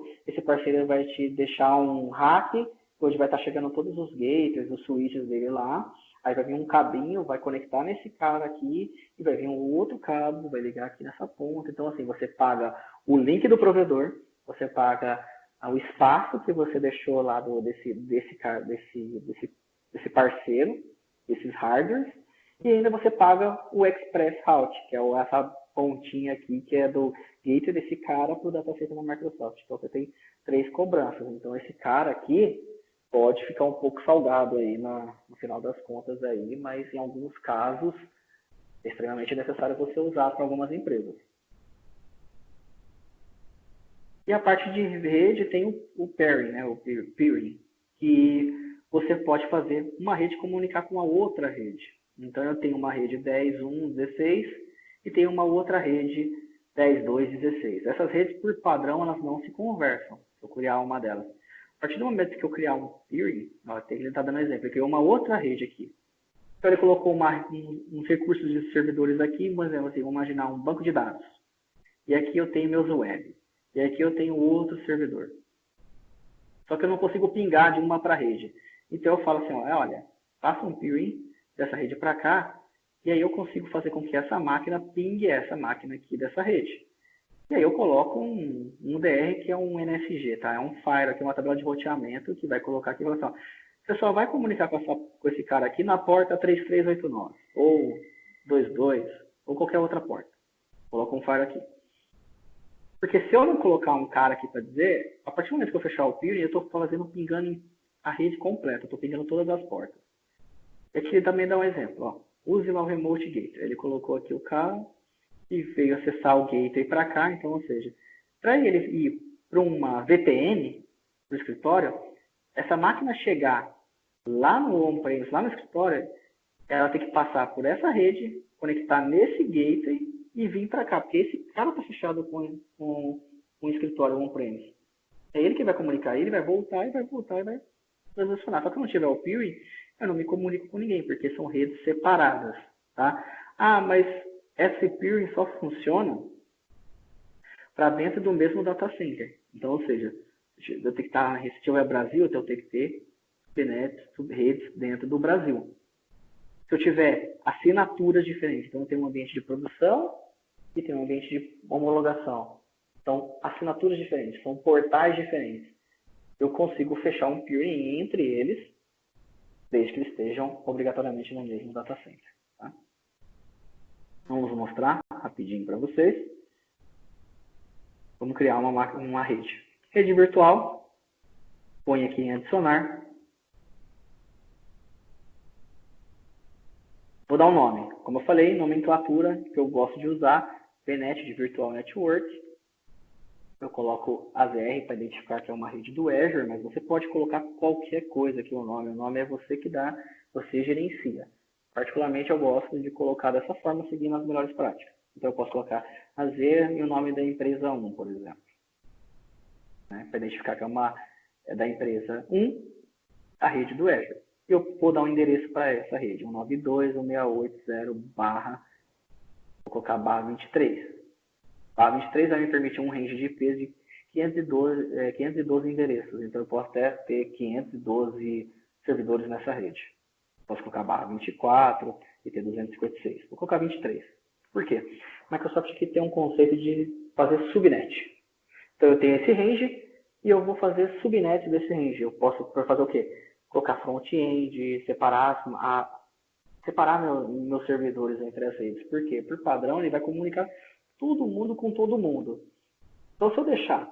vai te deixar um hack, onde vai estar chegando todos os gateways, os switches dele lá, aí vai vir um cabinho, vai conectar nesse cara aqui, e vai vir um outro cabo, vai ligar aqui nessa ponta. Então, assim, você paga o link do provedor, você paga o espaço que você deixou lá desse parceiro, desses hardwares, e ainda você paga o Express Route, que é essa pontinha aqui, que é do gateway desse cara para o data center da Microsoft. Então você tem 3 cobranças. Então esse cara aqui pode ficar um pouco salgado aí no final das contas aí, mas em alguns casos é extremamente necessário você usar para algumas empresas. E a parte de rede tem o pairing, né, o peering, que você pode fazer uma rede comunicar com a outra rede. Então eu tenho uma rede 10.1.16 e tenho uma outra rede 10.2.16. Essas redes, por padrão, elas não se conversam. Se eu criar uma delas. A partir do momento que eu criar um peering, ele está dando um exemplo, ele criou uma outra rede aqui. Então ele colocou uns recursos de servidores aqui, por exemplo, assim, vamos imaginar um banco de dados. E aqui eu tenho meus web. E aqui eu tenho outro servidor. Só que eu não consigo pingar de uma para a rede. Então eu falo assim, olha, faça um peering dessa rede para cá, e aí eu consigo fazer com que essa máquina pingue essa máquina aqui dessa rede. E aí eu coloco um DR que é um NSG, tá? É um Fire, aqui, uma tabela de roteamento que vai colocar aqui e falar assim, você só vai comunicar com esse cara aqui na porta 3389, ou 22, ou qualquer outra porta. Coloca um Fire aqui. Porque se eu não colocar um cara aqui para dizer, a partir do momento que eu fechar o peering, eu estou fazendo pingando a rede completa, eu estou pingando todas as portas. E aqui ele também dá um exemplo, use lá o Remote Gateway. Ele colocou aqui o cara e veio acessar o gateway para cá, então, ou seja, para ele ir para uma VPN, para o escritório, essa máquina chegar lá no on-premise, lá no escritório, ela tem que passar por essa rede, conectar nesse gateway e vir para cá, porque esse cara está fechado com um escritório on-premise. É ele que vai comunicar, ele vai voltar e vai transacionar. Só que eu não tiver o peering, eu não me comunico com ninguém, porque são redes separadas, tá? Ah, mas esse peering só funciona para dentro do mesmo data center. Então, ou seja, eu tenho que estar, se tiver Brasil, então eu tenho que ter redes dentro do Brasil. Se eu tiver assinaturas diferentes, então eu tenho um ambiente de produção e tenho um ambiente de homologação. Então, assinaturas diferentes, são portais diferentes. Eu consigo fechar um peering entre eles, desde que eles estejam obrigatoriamente no mesmo data center. Tá? Vamos mostrar rapidinho para vocês. Vamos criar uma rede. Rede virtual, põe aqui em adicionar. Vou dar um nome. Como eu falei, nomenclatura que eu gosto de usar, VNet de Virtual Network. Eu coloco AZR para identificar que é uma rede do Azure, mas você pode colocar qualquer coisa aqui no nome. O nome é você que dá, você gerencia. Particularmente eu gosto de colocar dessa forma, seguindo as melhores práticas. Então eu posso colocar AZ e o nome da empresa 1, por exemplo. Né? Para identificar que é da empresa 1, a rede do Azure. E eu vou dar um endereço para essa rede, 192.168.0/, vou colocar /23. /23 vai me permitir um range de IPs de 512 endereços, então eu posso até ter 512 servidores nessa rede. Posso colocar /24 e ter 256. Vou colocar 23. Por quê? Microsoft aqui tem um conceito de fazer subnet. Então eu tenho esse range e eu vou fazer subnet desse range. Eu posso fazer o quê? Colocar front-end, separar meus servidores entre as redes. Por quê? Por padrão, ele vai comunicar todo mundo com todo mundo. Então, se eu deixar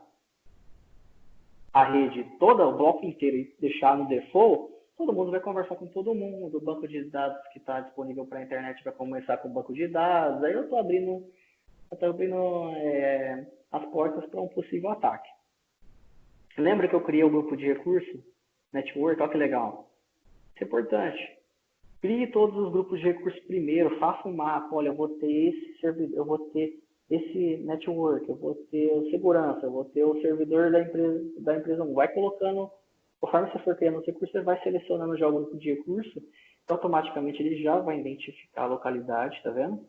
a rede toda, o bloco inteiro, e deixar no default, todo mundo vai conversar com todo mundo, o banco de dados que está disponível para a internet vai começar com o banco de dados, aí eu estou abrindo as portas para um possível ataque. Lembra que eu criei o grupo de recurso, network, olha que legal. Isso é importante. Crie todos os grupos de recursos primeiro, faça um mapa, olha, eu vou ter esse servidor, eu vou ter esse network, eu vou ter o segurança, eu vou ter o servidor da empresa 1. Vai colocando, conforme você for criando os recursos, você vai selecionando já o grupo de recurso, então automaticamente ele já vai identificar a localidade, tá vendo?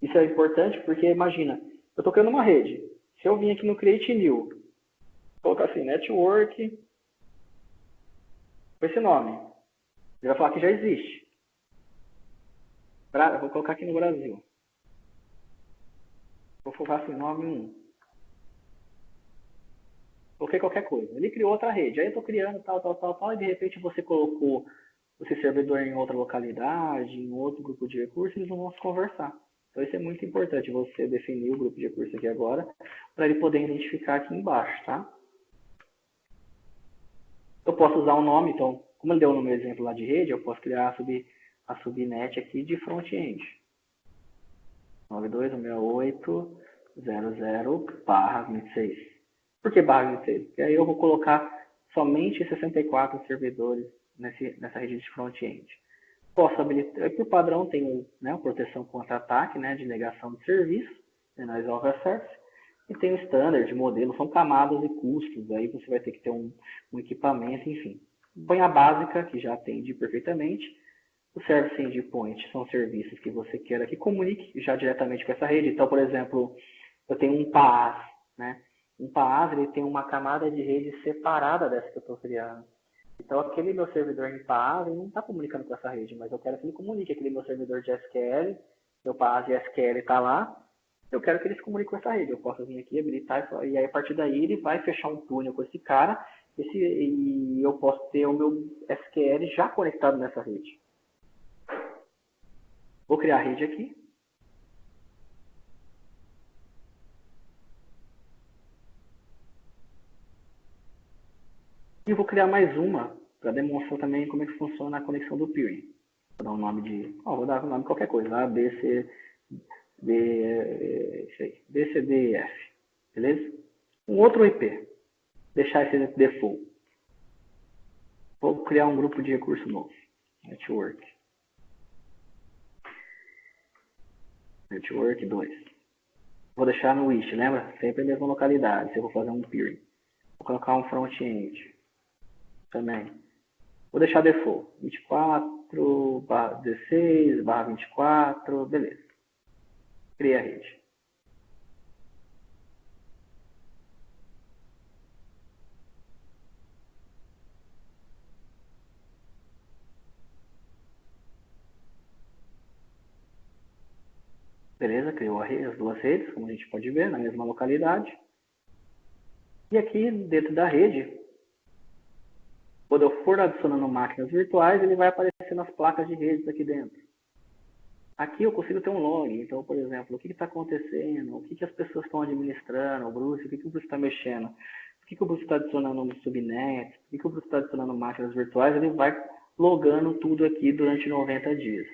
Isso é importante porque, imagina, eu estou criando uma rede. Se eu vim aqui no Create New, colocar assim, network, com esse nome, ele vai falar que já existe. Eu vou colocar aqui no Brasil. Vou colocar assim, nome 1. Coloquei qualquer coisa. Ele criou outra rede. Aí eu estou criando tal, e de repente você colocou esse servidor em outra localidade, em outro grupo de recursos, eles não vão se conversar. Então isso é muito importante, você definir o grupo de recursos aqui agora, para ele poder identificar aqui embaixo, tá? Eu posso usar um nome, então, como ele deu no meu exemplo lá de rede, eu posso criar a subnet aqui de front-end. 92.168.00/26. Por que barra 26? Porque aí eu vou colocar somente 64 servidores nessa rede de front-end. Posso habilitar, por padrão tem a proteção contra ataque, de negação de serviço, Denial of Access, e tem o standard, modelo, são camadas e custos, aí você vai ter que ter um equipamento, enfim. Põe a básica, que já atende perfeitamente. O Service Endpoint são serviços que você queira que comunique já diretamente com essa rede. Então, por exemplo, eu tenho um PaaS, Um PaaS ele tem uma camada de rede separada dessa que eu estou criando. Então, aquele meu servidor em PaaS não está comunicando com essa rede, mas eu quero que ele comunique. Aquele meu servidor de SQL, meu PaaS de SQL está lá, eu quero que ele se comunique com essa rede. Eu posso vir aqui, habilitar, e aí a partir daí ele vai fechar um túnel com esse cara, e eu posso ter o meu SQL já conectado nessa rede. Vou criar a rede aqui. E vou criar mais uma para demonstrar também como é que funciona a conexão do peering. Vou dar um nome de... vou dar um nome de qualquer coisa. A, B, C, D, B, C, D, F. Beleza? Um outro IP. Deixar esse default. Vou criar um grupo de recurso novo. Network. Network 2. Vou deixar no wish, lembra? Sempre a mesma localidade. Se eu vou fazer um peering. Vou colocar um front-end também. Vou deixar default. 24/16/24. Beleza. Criei a rede. Beleza, criou as duas redes, como a gente pode ver, na mesma localidade. E aqui, dentro da rede, quando eu for adicionando máquinas virtuais, ele vai aparecer nas placas de redes aqui dentro. Aqui eu consigo ter um log, então, por exemplo, o que está acontecendo, o que as pessoas estão administrando, o Bruce, o que o Bruce está mexendo, o que o Bruce está adicionando no subnet, o que o Bruce está adicionando máquinas virtuais, ele vai logando tudo aqui durante 90 dias.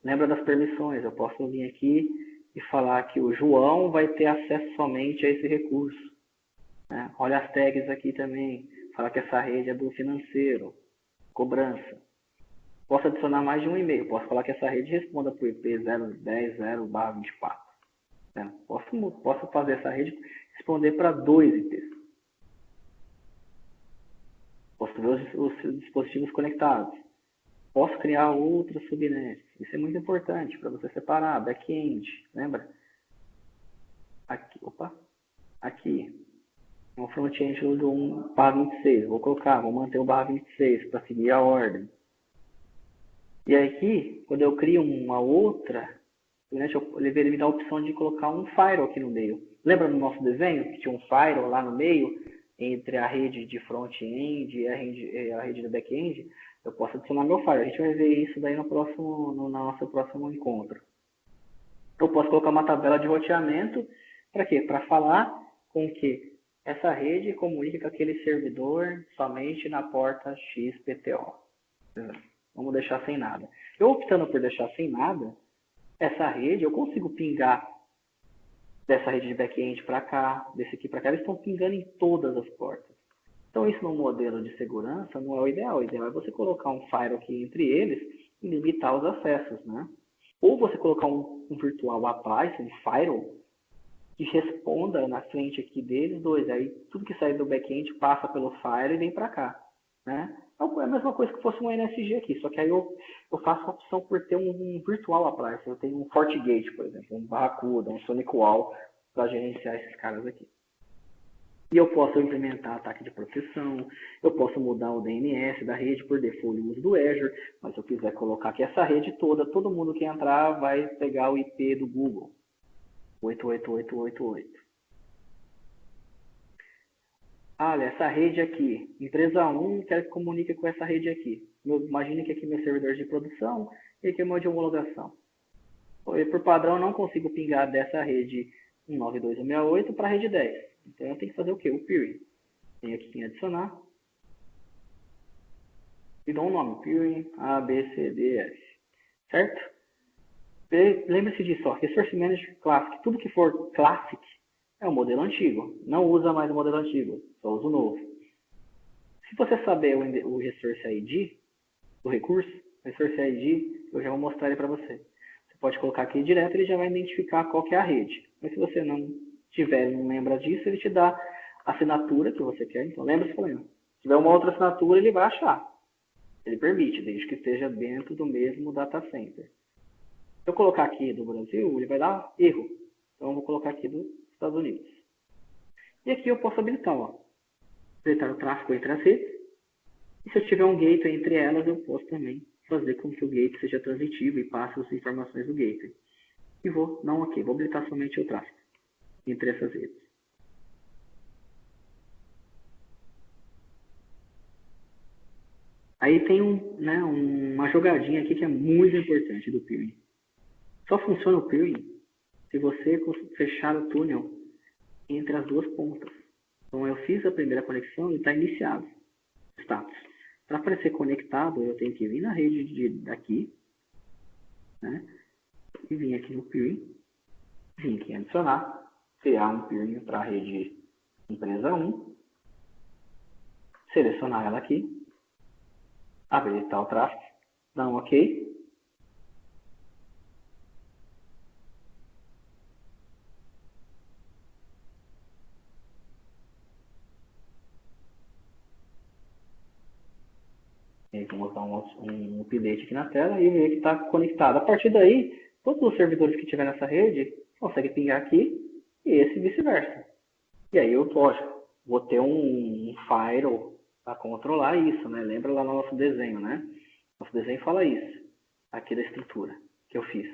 Lembra das permissões, eu posso vir aqui e falar que o João vai ter acesso somente a esse recurso. Olha as tags aqui também, falar que essa rede é do financeiro, cobrança. Posso adicionar mais de um e-mail, posso falar que essa rede responda para o IP 010/24. Posso fazer essa rede responder para 2 IPs. Posso ver os dispositivos conectados. Posso criar outros subnets. Isso é muito importante para você separar. Back-end, lembra? Aqui. Um front-end do 1/26. Vou manter o /26 para seguir a ordem. E aqui, quando eu crio uma outra, ele me dá a opção de colocar um firewall aqui no meio. Lembra no nosso desenho que tinha um firewall lá no meio, entre a rede de front-end e a rede de back-end? Eu posso adicionar meu firewall. A gente vai ver isso daí no nosso próximo encontro. Eu posso colocar uma tabela de roteamento, para quê? Para falar com que essa rede comunica com aquele servidor somente na porta XPTO. Vamos deixar sem nada. Eu optando por deixar sem nada, essa rede eu consigo pingar dessa rede de back-end para cá, desse aqui para cá, eles estão pingando em todas as portas. Então isso no modelo de segurança não é o ideal. O ideal é você colocar um firewall aqui entre eles e limitar os acessos, né? Ou você colocar um virtual appliance, um firewall, que responda na frente aqui deles dois. Aí tudo que sai do back-end passa pelo firewall e vem para cá, né? É a mesma coisa que fosse um NSG aqui, só que aí eu faço a opção por ter um virtual appliance. Eu tenho um FortiGate, por exemplo, um Barracuda, um SonicWall, para gerenciar esses caras aqui. E eu posso implementar ataque de proteção, eu posso mudar o DNS da rede, por default eu uso do Azure, mas se eu quiser colocar aqui essa rede toda, todo mundo que entrar vai pegar o IP do Google, 88888. Olha, essa rede aqui, empresa 1 quer que comunique com essa rede aqui. Imagine que aqui é meu servidor de produção e aqui é meu de homologação. Por padrão, eu não consigo pingar dessa rede 192.168 para a rede 10. Então, eu tenho que fazer o quê? O peering. Tem aqui em adicionar. E dou um nome. Peering A, B, C, D, F. Certo? Lembre-se disso. Ó, Resource Manager Classic. Tudo que for Classic é o modelo antigo. Não usa mais o modelo antigo. Só usa o novo. Se você saber o Resource ID do recurso, Resource ID, eu já vou mostrar ele para você. Você pode colocar aqui direto, ele já vai identificar qual que é a rede. Mas se você não lembra disso, ele te dá a assinatura que você quer. Então, lembra-se, se tiver uma outra assinatura, ele vai achar. Ele permite, desde que esteja dentro do mesmo data center. Se eu colocar aqui do Brasil, ele vai dar erro. Então, eu vou colocar aqui dos Estados Unidos. E aqui eu posso habilitar, ó. Habilitar o tráfego entre as redes. E se eu tiver um gateway entre elas, eu posso também fazer com que o gateway seja transitivo e passe as informações do gateway. E vou dar um OK. Vou habilitar somente o tráfego entre essas redes. Aí tem uma jogadinha aqui que é muito importante do peering. Só funciona o peering se você fechar o túnel entre as duas pontas. Então eu fiz a primeira conexão e está iniciado. Status. Para aparecer conectado, eu tenho que vir na rede daqui, né? E vir aqui no peering, vir aqui em adicionar, criar um peering para a rede empresa 1, selecionar ela aqui, habilitar o tráfego, dar um OK. E vamos dar um update aqui na tela e ver que está conectado. A partir daí, todos os servidores que tiver nessa rede conseguem pingar aqui e esse vice-versa. E aí eu, lógico, vou ter um firewall para controlar isso, né? Lembra lá no nosso desenho, né? Nosso desenho fala isso, aqui da estrutura que eu fiz.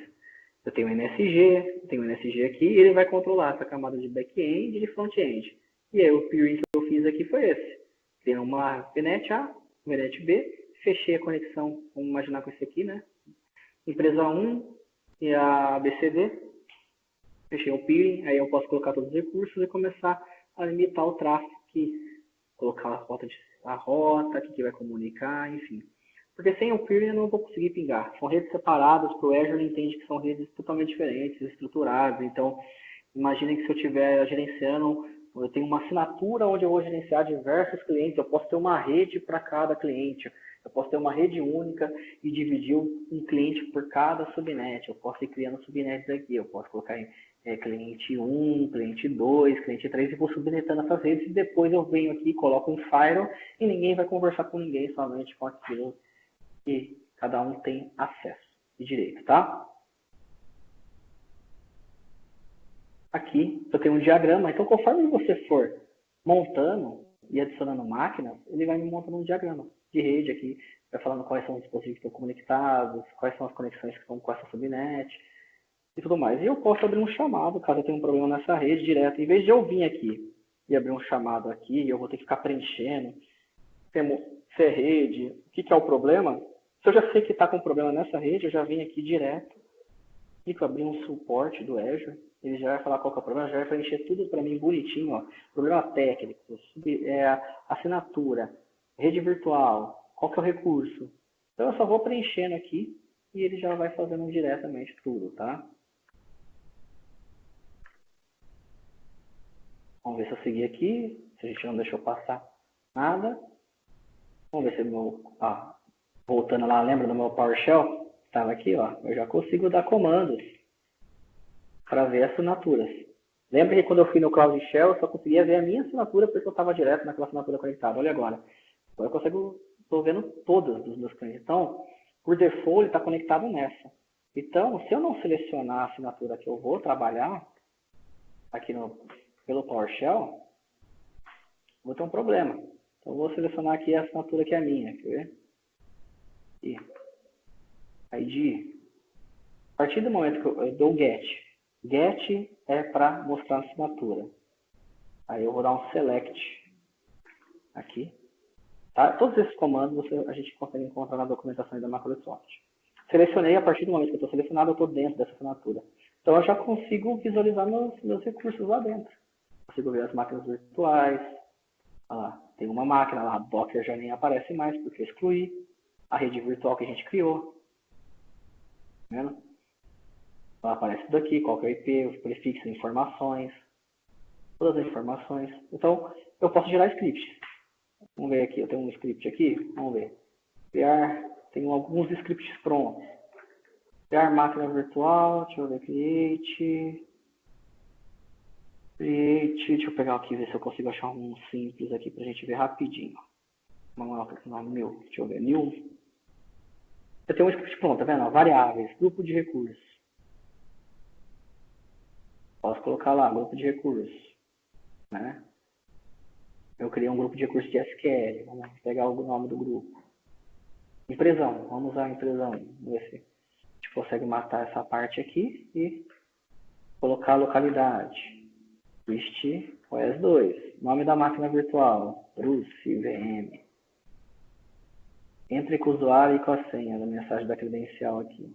Eu tenho um NSG aqui e ele vai controlar essa camada de back-end e de front-end. E aí o peering que eu fiz aqui foi esse. Tem uma VNet A, uma VNet B, fechei a conexão, vamos imaginar com esse aqui, né? Empresa 1 e a ABCD, fechei o peering, aí eu posso colocar todos os recursos e começar a limitar o tráfego aqui, colocar a rota, que vai comunicar, enfim. Porque sem o peering eu não vou conseguir pingar. São redes separadas, para o Azure ele entende que são redes totalmente diferentes, estruturadas. Então, imagine que se eu estiver gerenciando, eu tenho uma assinatura onde eu vou gerenciar diversos clientes, eu posso ter uma rede para cada cliente. Eu posso ter uma rede única e dividir um cliente por cada subnet. Eu posso ir criando subnets aqui. Eu posso colocar cliente 1, cliente 2, cliente 3 e vou subnetando essas redes. E depois eu venho aqui, coloco um firewall e ninguém vai conversar com ninguém, somente com aquilo que cada um tem acesso e direito, tá? Aqui eu tenho um diagrama. Então, conforme você for montando e adicionando máquinas, ele vai me montando um diagrama de rede aqui, vai falando quais são os dispositivos que estão conectados, quais são as conexões que estão com essa subnet e tudo mais. E eu posso abrir um chamado, caso eu tenha um problema nessa rede direto. Em vez de eu vir aqui e abrir um chamado aqui, eu vou ter que ficar preenchendo, se é rede, o que é o problema. Se eu já sei que está com problema nessa rede, eu já venho aqui direto, clico abrir um suporte do Azure, ele já vai falar qual que é o problema, já vai preencher tudo para mim bonitinho, ó. Problema técnico, assinatura, rede virtual, qual que é o recurso. Então eu só vou preenchendo aqui e ele já vai fazendo diretamente tudo, tá? Vamos ver se eu seguir aqui, se a gente não deixou passar nada. Vamos ver se voltando lá, lembra do meu PowerShell? Estava aqui, ó, eu já consigo dar comandos para ver assinaturas. Lembra que quando eu fui no Cloud Shell, eu só conseguia ver a minha assinatura porque eu estava direto naquela assinatura conectada. Olha agora. Agora eu consigo, estou vendo todas dos meus clientes. Então, por default, ele está conectado nessa. Então, se eu não selecionar a assinatura que eu vou trabalhar aqui pelo PowerShell, vou ter um problema. Então, eu vou selecionar aqui a assinatura que é minha. Quer ver? Aqui. ID. A partir do momento que eu dou get. Get é para mostrar a assinatura. Aí eu vou dar um select aqui. Tá? Todos esses comandos a gente consegue encontrar na documentação da Microsoft. Selecionei, a partir do momento que eu estou selecionado, eu estou dentro dessa assinatura. Então eu já consigo visualizar meus recursos lá dentro. Consigo ver as máquinas virtuais. Olha lá, tem uma máquina lá, Docker já nem aparece mais porque eu excluí. A rede virtual que a gente criou. Tá vendo? Então aparece tudo aqui, qual que é o IP, os prefixos, informações. Todas as informações. Então eu posso gerar scripts. Vamos ver aqui, eu tenho um script aqui, vamos ver. Tenho alguns scripts prontos. Criar máquina virtual, deixa eu ver, create, deixa eu pegar aqui, ver se eu consigo achar um simples aqui pra gente ver rapidinho. Vamos lá, new, deixa eu ver, new. Eu tenho um script pronto, tá vendo? Variáveis, grupo de recursos. Posso colocar lá, grupo de recursos, né? Eu criei um grupo de recursos de SQL, vamos pegar o nome do grupo. Empresão, vamos usar a empresão, vamos ver se a gente consegue matar essa parte aqui e colocar a localidade. List OS2, nome da máquina virtual, Bruce, VM. Entre com o usuário e com a senha da mensagem da credencial aqui.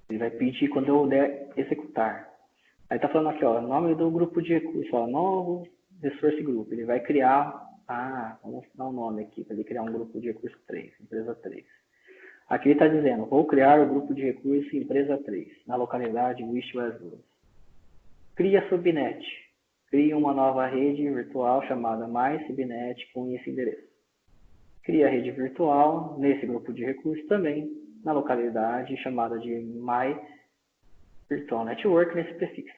Ele vai pedir quando eu der executar. Aí tá falando aqui, ó, nome do grupo de recursos, ó, novo resource group. Ele vai criar, vamos dar um nome aqui, para ele criar um grupo de recursos 3, empresa 3. Aqui ele está dizendo, vou criar o grupo de recursos empresa 3, na localidade Wish West 2. Cria subnet. Cria uma nova rede virtual chamada MySubnet com esse endereço. Cria a rede virtual nesse grupo de recursos também, na localidade chamada de My Virtual Network nesse prefixo.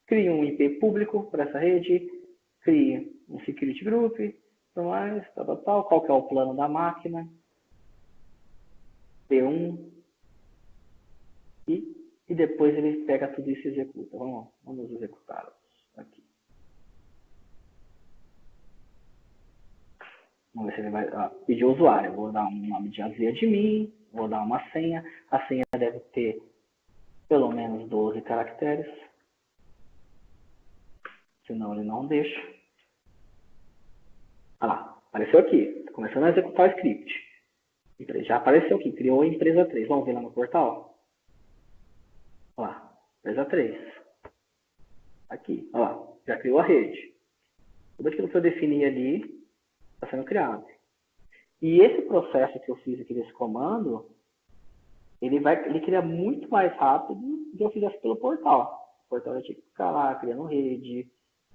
Crie um IP público para essa rede, crie um security group, tudo mais, tal, qual que é o plano da máquina, P1, e depois ele pega tudo isso e executa. Vamos executá-los aqui. Vamos ver se ele vai pedir o usuário. Eu vou dar um nome de admin, vou dar uma senha. A senha deve ter pelo menos 12 caracteres. Senão ele não deixa. Olha lá, apareceu aqui. Está começando a executar o script. Já apareceu aqui, criou a empresa 3. Vamos ver lá no portal? Olha lá, empresa 3. Aqui, olha lá, já criou a rede. Tudo aquilo que eu defini ali está sendo criado. E esse processo que eu fiz aqui desse comando, ele cria muito mais rápido do que eu fizesse pelo portal. O portal eu tinha que ficar lá criando rede,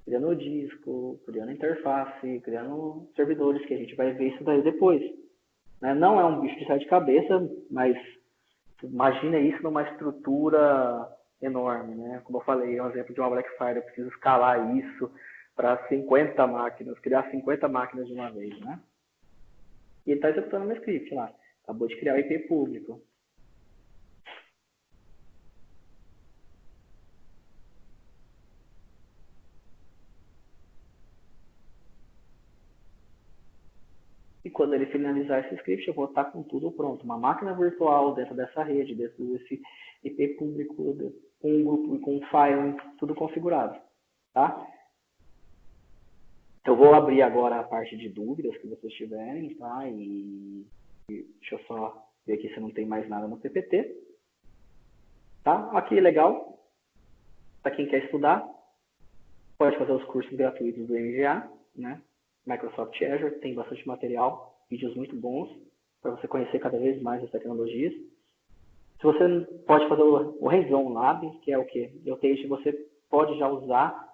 criando disco, criando interface, criando servidores, que a gente vai ver isso daí depois. Não é um bicho de sete cabeças, mas imagina isso numa estrutura enorme, né? Como eu falei, é um exemplo de uma Blackfire, eu preciso escalar isso para 50 máquinas, criar 50 máquinas de uma vez, né? E ele está executando meu script lá. Acabou de criar o IP público. E quando ele finalizar esse script, eu vou estar com tudo pronto. Uma máquina virtual dentro dessa rede, dentro desse IP público, com um grupo, com um file, tudo configurado. Tá? Eu vou abrir agora a parte de dúvidas que vocês tiverem, tá? E deixa eu só ver aqui se não tem mais nada no PPT. Então, aqui é legal, para quem quer estudar, pode fazer os cursos gratuitos do MGA, né? Microsoft Azure, tem bastante material, vídeos muito bons, para você conhecer cada vez mais as tecnologias. Se você pode fazer o Hands-on Lab, que é o quê? Você pode já usar.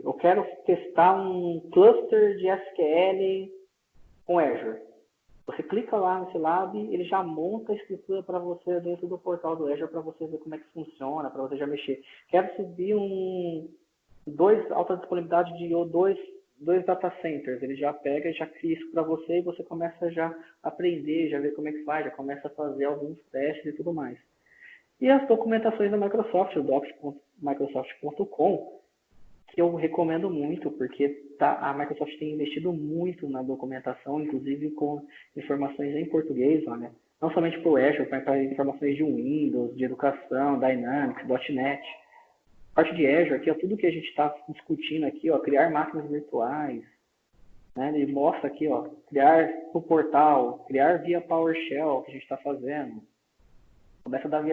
Eu quero testar um cluster de SQL com Azure. Você clica lá nesse Lab, ele já monta a estrutura para você dentro do portal do Azure, para você ver como é que funciona, para você já mexer. Quero subir alta disponibilidade de dois data centers. Ele já pega e já cria isso para você e você começa já a aprender, já ver como é que faz, já começa a fazer alguns testes e tudo mais. E as documentações da Microsoft, o docs.microsoft.com, que eu recomendo muito, porque a Microsoft tem investido muito na documentação, inclusive com informações em português, olha, não somente para o Azure, mas para informações de Windows, de educação, Dynamics, .NET. A parte de Azure, aqui, ó, tudo que a gente está discutindo aqui, ó, criar máquinas virtuais, né? Ele mostra aqui, ó, criar o portal, criar via PowerShell, que a gente está fazendo. Começa a dar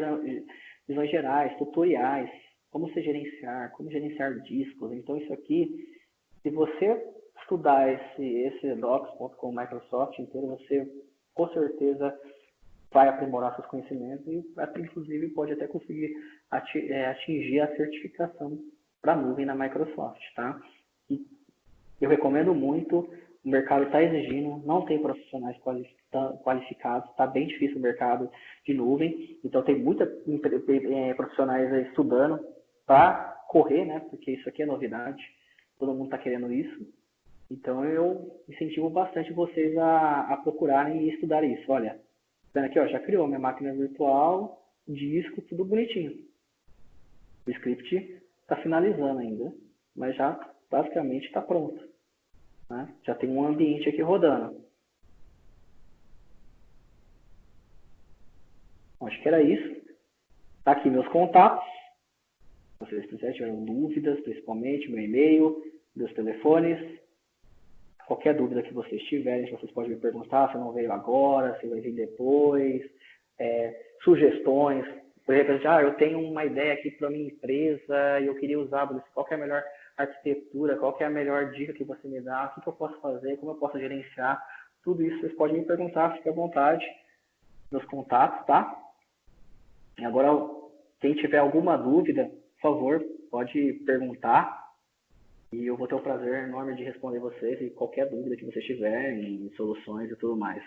visões gerais, tutoriais, como se gerenciar, como gerenciar discos. Então, isso aqui, se você estudar esse docs.com Microsoft inteiro, você, com certeza, vai aprimorar seus conhecimentos e, inclusive, pode até conseguir atingir a certificação para a nuvem na Microsoft, tá? E eu recomendo muito, o mercado está exigindo, não tem profissionais qualificados, está bem difícil o mercado de nuvem, então tem muitos profissionais estudando para correr, né? Porque isso aqui é novidade, todo mundo está querendo isso. Então eu incentivo bastante vocês a procurarem e estudar isso. Olha, vendo aqui, ó, já criou minha máquina virtual, disco, tudo bonitinho. O script está finalizando ainda, mas já basicamente está pronto. Né? Já tem um ambiente aqui rodando. Acho que era isso. Tá aqui meus contatos. Se vocês tiverem dúvidas, principalmente meu e-mail, meus telefones. Qualquer dúvida que vocês tiverem, vocês podem me perguntar se não veio agora, se vai vir depois. Sugestões. Por exemplo, eu tenho uma ideia aqui para minha empresa e eu queria usar, qual que é a melhor arquitetura, qual que é a melhor dica que você me dá, o que eu posso fazer, como eu posso gerenciar. Tudo isso vocês podem me perguntar, fique à vontade. Meus contatos, tá? E agora, quem tiver alguma dúvida, por favor, pode perguntar. E eu vou ter o prazer enorme de responder vocês e qualquer dúvida que vocês tiverem, soluções e tudo mais.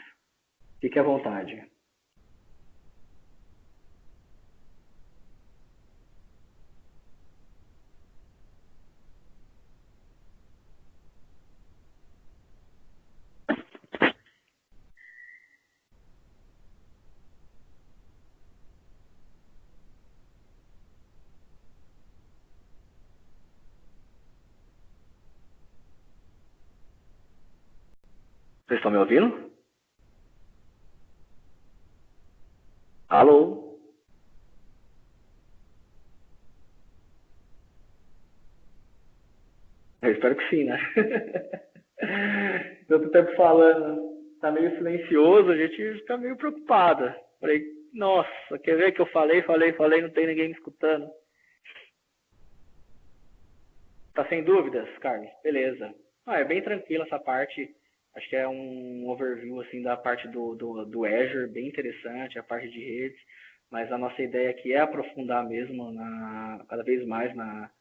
Fique à vontade. Vocês estão me ouvindo? Alô? Eu espero que sim, né? Tanto tempo falando, tá meio silencioso, a gente fica meio preocupada. Falei, nossa, quer ver que eu falei, não tem ninguém me escutando. Tá sem dúvidas, Carlos? Beleza. É bem tranquila essa parte. Acho que é um overview assim da parte do Azure, bem interessante, a parte de redes. Mas a nossa ideia aqui é aprofundar mesmo cada vez mais nas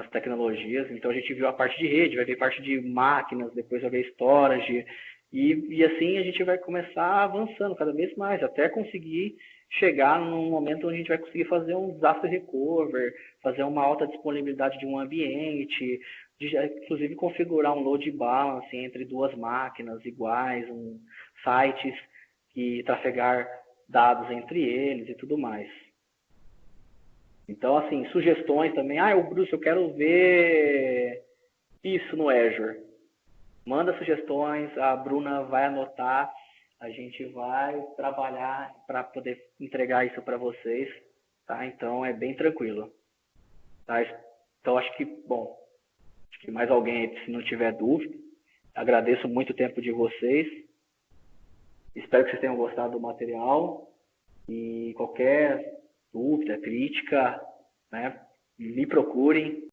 tecnologias. Então a gente viu a parte de rede, vai ver parte de máquinas, depois vai ver storage. E assim a gente vai começar avançando cada vez mais, até conseguir chegar num momento onde a gente vai conseguir fazer um disaster recover, fazer uma alta disponibilidade de um ambiente, inclusive configurar um load balance entre duas máquinas iguais, sites e trafegar dados entre eles e tudo mais. Então, assim, sugestões também. Bruce, eu quero ver isso no Azure. Manda sugestões, a Bruna vai anotar, a gente vai trabalhar para poder entregar isso para vocês, tá? Então, é bem tranquilo. Tá? Então, acho que mais alguém aí, se não tiver dúvida. Agradeço muito o tempo de vocês. Espero que vocês tenham gostado do material. E qualquer dúvida, crítica, né, me procurem.